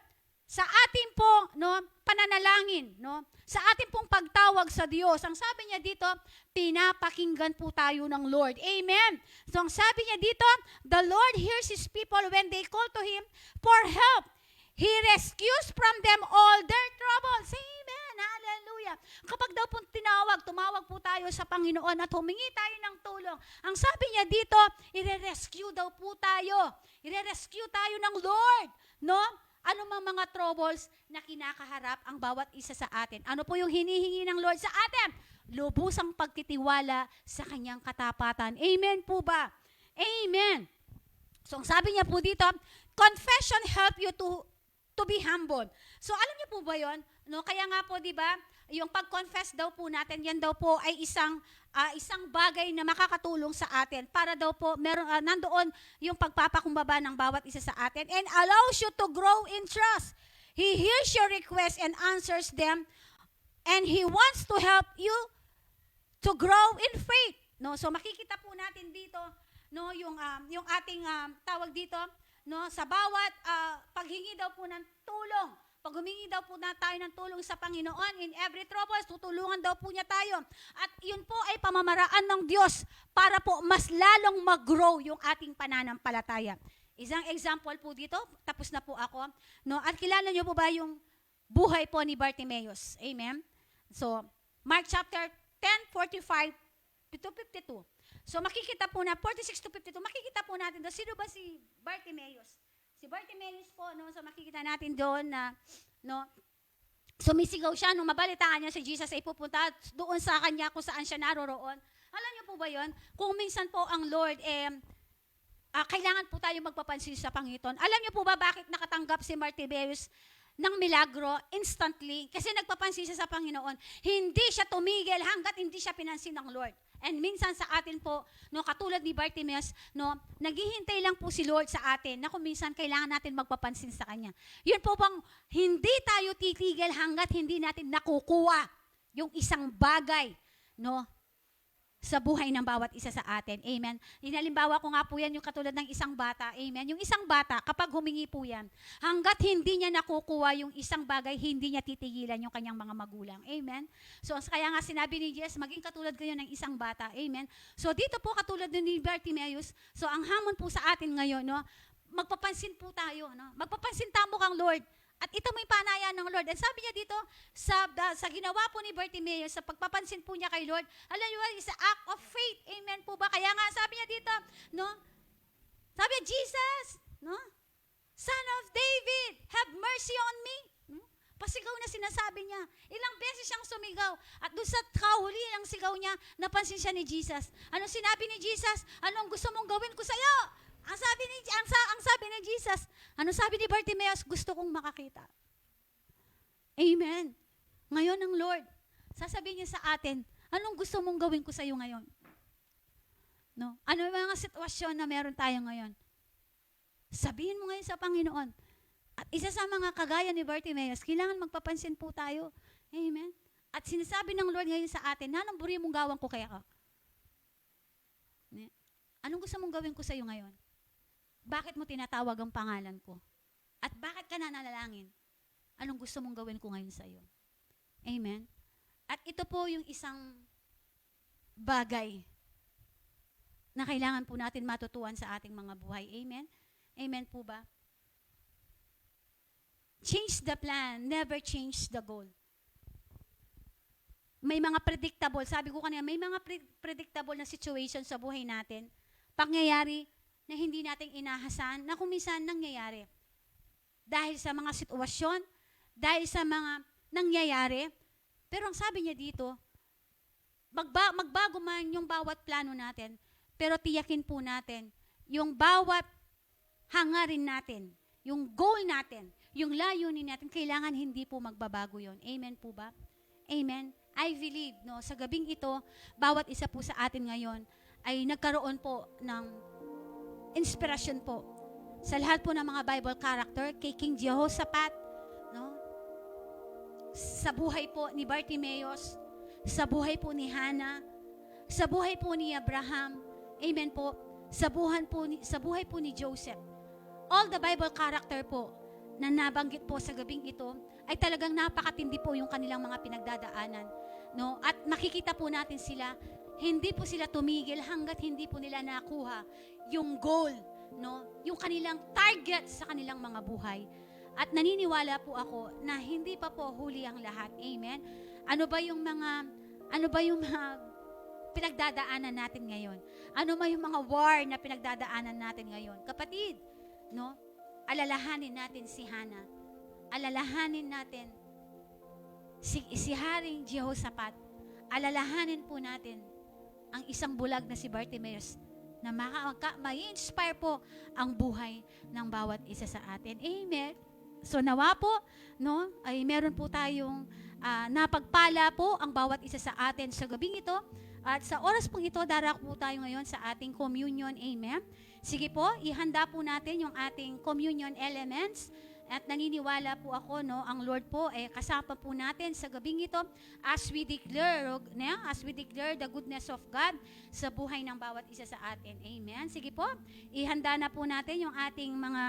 Sa ating po, no, pananalangin, no, sa ating pong pagtawag sa Diyos, ang sabi niya dito, pinapakinggan po tayo ng Lord. Amen. So ang sabi niya dito, the Lord hears His people when they call to Him for help. He rescues from them all their troubles. Amen. Hallelujah. Kapag daw po tumawag po tayo sa Panginoon at humingi tayo ng tulong, ang sabi niya dito, i-rescue daw po tayo. I-rescue tayo ng Lord. No? Ano mang mga troubles na kinakaharap ang bawat isa sa atin. Ano po yung hinihingi ng Lord sa atin? Lubusang pagtitiwala sa kanyang katapatan. Amen po ba? Amen. So ang sabi niya po dito, confession help you to be humble. So alam niyo po ba 'yon? No, kaya nga po 'di ba, yung pag-confess daw po natin, yan daw po ay isang bagay na makakatulong sa atin para daw po nandoon yung pagpapakumbaba ng bawat isa sa atin and allows you to grow in trust. He hears your requests and answers them, and He wants to help you to grow in faith. No, so makikita po natin dito, no, yung ating tawag dito, no, sa bawat paghingi daw po ng tulong. Pag humingi daw po na tayo ng tulong sa Panginoon in every trouble, tutulungan daw po niya tayo. At yun po ay pamamaraan ng Diyos para po mas lalong mag-grow yung ating pananampalataya. Isang example po dito, tapos na po ako. No? At kilala niyo po ba yung buhay po ni Bartimaeus? Amen? So, Mark chapter 10, 45 to 52. So makikita po na, 46 to 52, makikita po natin doon, sino ba si Bartimaeus? Si Bartimaeus po, no, so makikita natin doon na, no, sumisigaw siya, nung mabalitaan niya si Jesus ay pupunta doon sa kanya kung saan siya naroroon. Alam niyo po ba yon? Kung minsan po ang Lord, kailangan po tayo magpapansin sa Panginoon. Alam niyo po ba bakit nakatanggap si Bartimaeus ng milagro instantly? Kasi nagpapansin siya sa Panginoon. Hindi siya tumigil hanggat hindi siya pinansin ng Lord. And minsan sa atin po, no, katulad ni Bartimaeus, no, naghihintay lang po si Lord sa atin na kung minsan kailangan natin magpapansin sa Kanya. Yun po bang hindi tayo titigil hanggat hindi natin nakukuha yung isang bagay, no, sa buhay ng bawat isa sa atin. Amen. Inalimbawa ko nga po yan yung katulad ng isang bata. Amen. Yung isang bata, kapag humingi po yan, hanggat hindi niya nakukuha yung isang bagay, hindi niya titigilan yung kanyang mga magulang. Amen. So, kaya nga sinabi ni Jesus, maging katulad kayo ng isang bata. Amen. So, dito po katulad ni Bartimaeus, so ang hamon po sa atin ngayon, no, magpapansin po tayo. No? Magpapansin tamo kang Lord. At ito may panayaan ng Lord. And sabi niya dito, sa ginawa po ni Bartimaeus, sa pagpapansin po niya kay Lord, alam niyo ba, is an act of faith. Amen po ba? Kaya nga sabi niya dito, no? Sabi niya, Jesus, no? Son of David, have mercy on me. No? Pasigaw na sinasabi niya. Ilang beses siyang sumigaw. At doon sa kahuli ng sigaw niya, napansin siya ni Jesus. Anong sinabi ni Jesus? Anong gusto mong gawin ko sa'yo? Ang sabi ni Jesus, ano sabi ni Bartimaeus? Gusto kong makakita. Amen. Ngayon ang Lord, sasabihin niya sa atin, anong gusto mong gawin ko sa'yo ngayon? No? Ano yung mga sitwasyon na meron tayo ngayon? Sabihin mo ngayon sa Panginoon. At isa sa mga kagaya ni Bartimaeus, kailangan magpapansin po tayo. Amen? At sinasabi ng Lord ngayon sa atin, nanong buri mong gawang ko kaya ka? Anong gusto mong gawin ko sa iyo ngayon? Bakit mo tinatawag ang pangalan ko? At bakit ka nananalangin? Anong gusto mong gawin ko ngayon sa iyo? Amen? At ito po yung isang bagay na kailangan po natin matutuan sa ating mga buhay. Amen? Amen po ba? Change the plan, never change the goal. May mga predictable, sabi ko kanina, may mga predictable na situation sa buhay natin, pangyayari na hindi natin inahasan, na kung minsan nangyayari. Dahil sa mga sitwasyon, dahil sa mga nangyayari, pero ang sabi niya dito, magbago man yung bawat plano natin, pero tiyakin po natin, yung bawat hangarin natin, yung goal natin, yung layunin natin, kailangan hindi po magbabago yon. Amen po ba? Amen. I believe, no, sa gabing ito, bawat isa po sa atin ngayon ay nagkaroon po ng inspirasyon po sa lahat po ng mga Bible character, kay King Jehoshaphat, no? Sa buhay po ni Bartimaeus, sa buhay po ni Hannah, sa buhay po ni Abraham, amen po, sa buhay po ni Joseph. All the Bible character po na nabanggit po sa gabing ito ay talagang napakatindi po yung kanilang mga pinagdadaanan, no? At makikita po natin sila, hindi po sila tumigil hangga't hindi po nila nakuha yung goal, no? Yung kanilang target sa kanilang mga buhay. At naniniwala po ako na hindi pa po huli ang lahat. Amen. Ano ba yung mga pinagdadaanan natin ngayon? Ano ba yung mga war na pinagdadaanan natin ngayon? Kapatid, no? Alalahanin natin si Hannah. Alalahanin natin si Haring Jehoshaphat. Alalahanin po natin ang isang bulag na si Bartimaeus na ma-inspire po ang buhay ng bawat isa sa atin. Amen. So nawa po, no, ay meron po tayong napagpala po ang bawat isa sa atin sa gabing ito. At sa oras pong ito, darako po tayo ngayon sa ating communion. Amen. Sige po, ihanda po natin yung ating communion elements. At naniniwala po ako, no, ang Lord po, kasama po natin sa gabing ito as we declare the goodness of God sa buhay ng bawat isa sa atin. Amen. Sige po, ihanda na po natin yung ating mga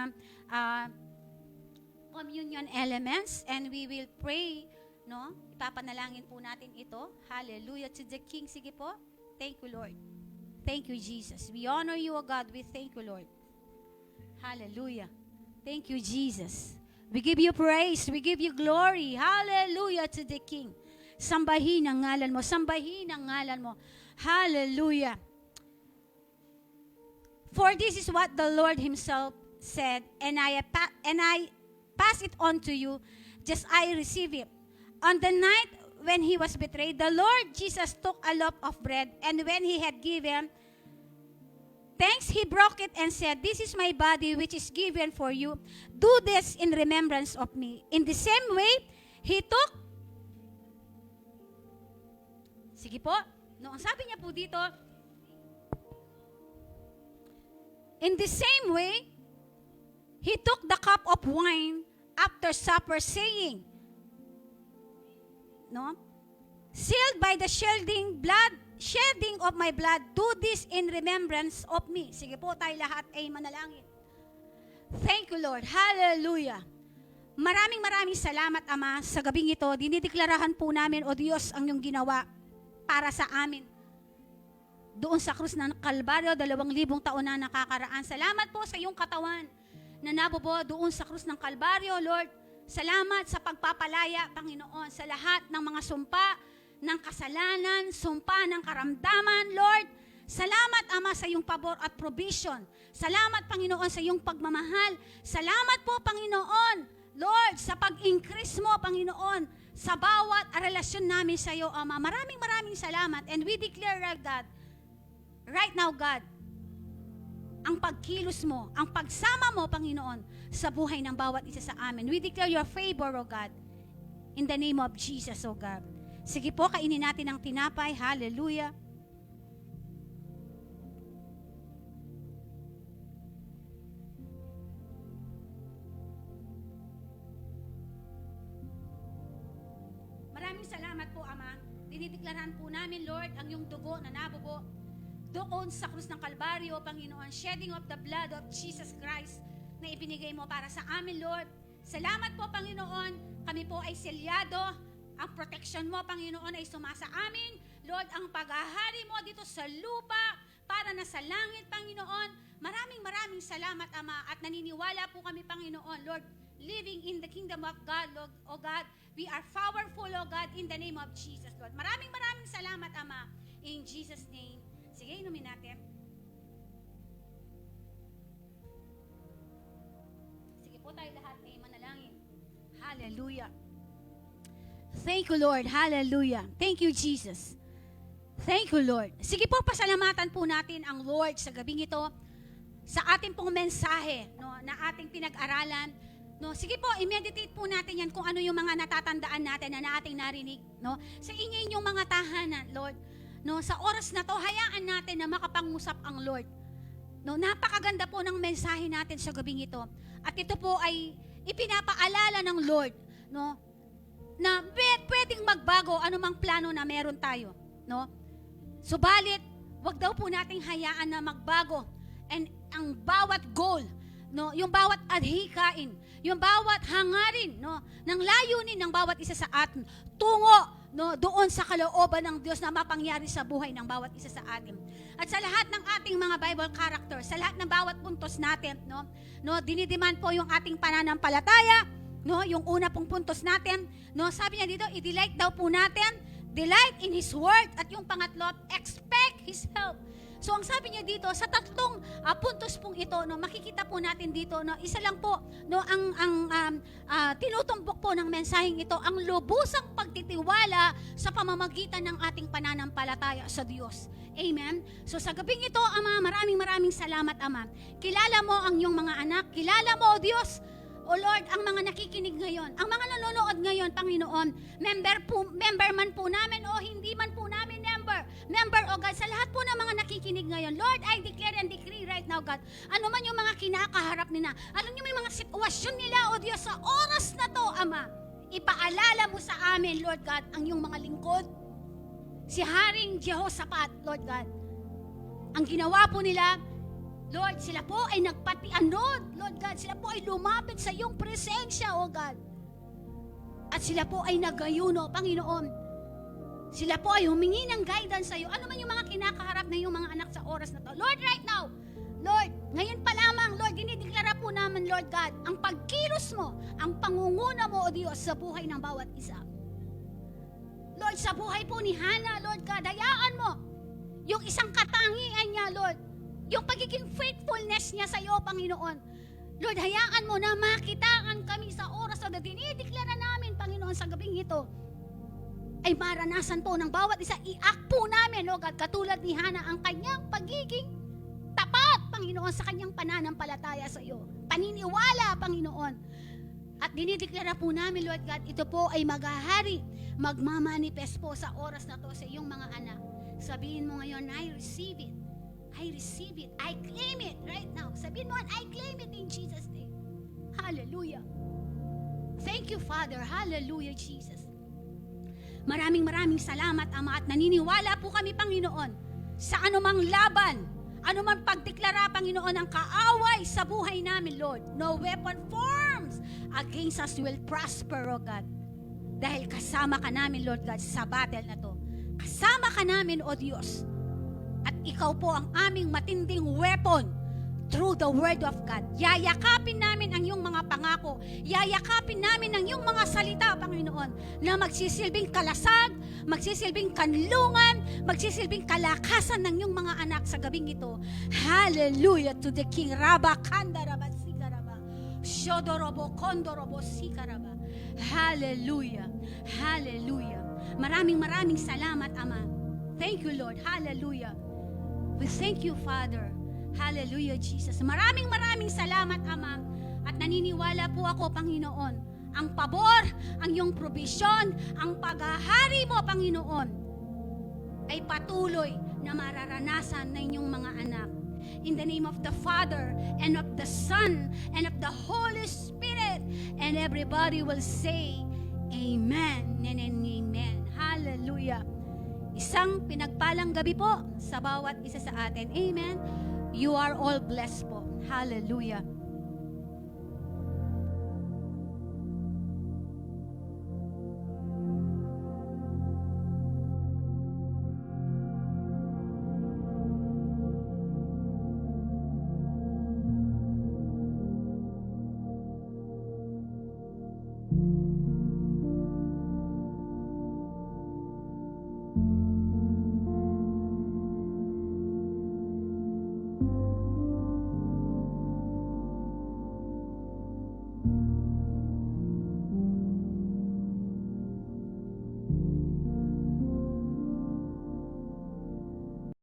communion elements and we will pray, no? Ipapanalangin po natin ito. Hallelujah to the King. Sige po. Thank you, Lord. Thank you, Jesus. We honor you, O God. We thank you, Lord. Hallelujah. Thank you, Jesus. We give you praise. We give you glory. Hallelujah to the King. Sambahin ang ngalan mo. Sambahin ang ngalan mo. Hallelujah. For this is what the Lord Himself said, and I pass it on to you, just I receive it. On the night when He was betrayed, the Lord Jesus took a loaf of bread, and when He had given thanks, He broke it and said, "This is my body which is given for you. Do this in remembrance of me." In the same way, He took, sige po, no, ang sabi niya po dito, in the same way, He took the cup of wine after supper, saying, no, sealed by the shedding of my blood, do this in remembrance of me. Sige po, tayo lahat ay manalangin. Thank you, Lord. Hallelujah. Maraming salamat, Ama, sa gabing ito. Dinideklarahan po namin, O Diyos, ang iyong ginawa para sa amin. Doon sa krus ng Kalbaryo, 2,000 taon na nakakaraan. Salamat po sa iyong katawan na nabubo doon sa krus ng Kalbaryo, Lord. Salamat sa pagpapalaya, Panginoon, sa lahat ng mga sumpa ng kasalanan, sumpa ng karamdaman, Lord. Salamat, Ama, sa iyong pabor at provision. Salamat, Panginoon, sa iyong pagmamahal. Salamat po, Panginoon, Lord, sa pag-increase mo, Panginoon, sa bawat relasyon namin sa iyo, Ama. Maraming salamat. And we declare, God, right now, God, ang pagkilos mo, ang pagsama mo, Panginoon, sa buhay ng bawat isa sa amin. We declare your favor, O God, in the name of Jesus, O God. Sige po, kainin natin ang tinapay. Hallelujah. Maraming salamat po, Ama. Dinideklarahan po namin, Lord, ang iyong dugo na nabubo doon sa krus ng Kalbaryo, Panginoon, shedding of the blood of Jesus Christ na ibinigay mo para sa amin, Lord. Salamat po, Panginoon. Kami po ay selyado. Ang protection mo, Panginoon, ay sumasa amin. Lord, ang paghahari mo dito sa lupa para na sa langit, Panginoon. Maraming salamat, Ama. At naniniwala po kami, Panginoon, Lord, living in the kingdom of God, Lord, O God. We are powerful, O God, in the name of Jesus, Lord. Maraming salamat, Ama. In Jesus' name. Sige, inumin natin. Sige po tayo lahat ay manalangin. Hallelujah. Thank you, Lord. Hallelujah. Thank you, Jesus. Thank you, Lord. Sige po, pasalamatan po natin ang Lord sa gabing ito sa ating pong mensahe, no, na ating pinag-aralan. No, sige po, i-meditate po natin yan kung ano yung mga natatandaan natin na ating narinig, no, sa inyong mga tahanan, Lord. No, sa oras na to, hayaan natin na makapangusap ang Lord. No, napakaganda po ng mensahe natin sa gabing ito. At ito po ay ipinapaalala ng Lord, no, na pwedeng magbago anumang plano na meron tayo, no? Subalit, wag daw po nating hayaan na magbago. And ang bawat goal, no, yung bawat adhikain, yung bawat hangarin, no, ng layunin ng bawat isa sa atin tungo, no, doon sa kalooban ng Diyos na mapangyari sa buhay ng bawat isa sa atin. At sa lahat ng ating mga Bible characters, sa lahat ng bawat puntos natin, no, dinidiman po yung ating pananampalataya, no, yung una pong puntos natin, no, sabi niya dito, i-delight daw po natin, delight in His Word, at yung pangatlo, expect His help. So ang sabi niya dito, sa tatlong puntos pong ito, no, makikita po natin dito, no, isa lang po, no, ang tinutumbok po ng mensaheng ito, ang lubusang pagtitiwala sa pamamagitan ng ating pananampalataya sa Diyos. Amen? So sa gabing ito, Ama, maraming salamat, Ama. Kilala mo ang iyong mga anak, kilala mo, O Diyos, O Lord, ang mga nakikinig ngayon, ang mga nanonood ngayon, Panginoon, member man po namin o hindi man po namin member, O God, sa lahat po ng mga nakikinig ngayon, Lord, I declare and decree right now, God, ano man yung mga kinakaharap nila, ano yung mga sitwasyon nila, O Diyos, sa oras na to, Ama, ipaalala mo sa amin, Lord God, ang yung mga lingkod, si Haring Jehoshaphat, Lord God, ang ginawa po nila, Lord, sila po ay nagpatianod, Lord God, sila po ay lumapit sa iyong presensya, O God. At sila po ay nagayuno, Panginoon. Sila po ay humingi ng guidance sa iyo. Ano man yung mga kinakaharap na yung mga anak sa oras na to. Lord, right now, Lord, ngayon pa lamang, Lord, dinideklara po namin, Lord God, ang pagkilos mo, ang pangunguna mo, O Diyos, sa buhay ng bawat isa. Lord, sa buhay po ni Hannah, Lord God, hayaan mo yung isang katangian niya, Lord, yung pagiging faithfulness niya sa iyo, Panginoon. Lord, hayaan mo na makitaan kami sa oras na dinideklara namin, Panginoon, sa gabing ito, ay maranasan po ng bawat isa. I-act po namin, Lord God, katulad ni Hannah, ang kanyang pagiging tapat, Panginoon, sa kanyang pananampalataya sa iyo. Paniniwala, Panginoon. At dinideklara po namin, Lord God, ito po ay maghahari, magmamanifest po sa oras na to sa iyong mga anak. Sabihin mo ngayon, I receive it. I receive it. I claim it right now. Sabihin mo, I claim it in Jesus' name. Hallelujah. Thank you, Father. Hallelujah, Jesus. Maraming salamat, Ama, at naniniwala po kami, Panginoon, sa anumang laban, anumang pagdeklara, Panginoon, ng kaaway sa buhay namin, Lord. No weapon forms against us will prosper, O God. Dahil kasama ka namin, Lord God, sa battle na to. Kasama ka namin, O Diyos. At ikaw po ang aming matinding weapon through the Word of God. Yayakapin namin ang iyong mga pangako. Yayakapin namin ang iyong mga salita, Panginoon, na magsisilbing kalasag, magsisilbing kanlungan, magsisilbing kalakasan ng iyong mga anak sa gabing ito. Hallelujah to the King. Rabba, Kanda, Rabba, Sika, Rabba. Shodorobo, kondorobo, sikaraba. Hallelujah. Hallelujah. Maraming salamat, Ama. Thank you, Lord. Hallelujah. We thank you, Father. Hallelujah, Jesus. Maraming salamat, Ama. At naniniwala po ako, Panginoon, ang pabor, ang iyong provision, ang paghahari mo, Panginoon, ay patuloy na mararanasan ng inyong mga anak. In the name of the Father, and of the Son, and of the Holy Spirit, and everybody will say, Amen and Amen. Hallelujah. Isang pinagpalang gabi po sa bawat isa sa atin. Amen. You are all blessed po. Hallelujah.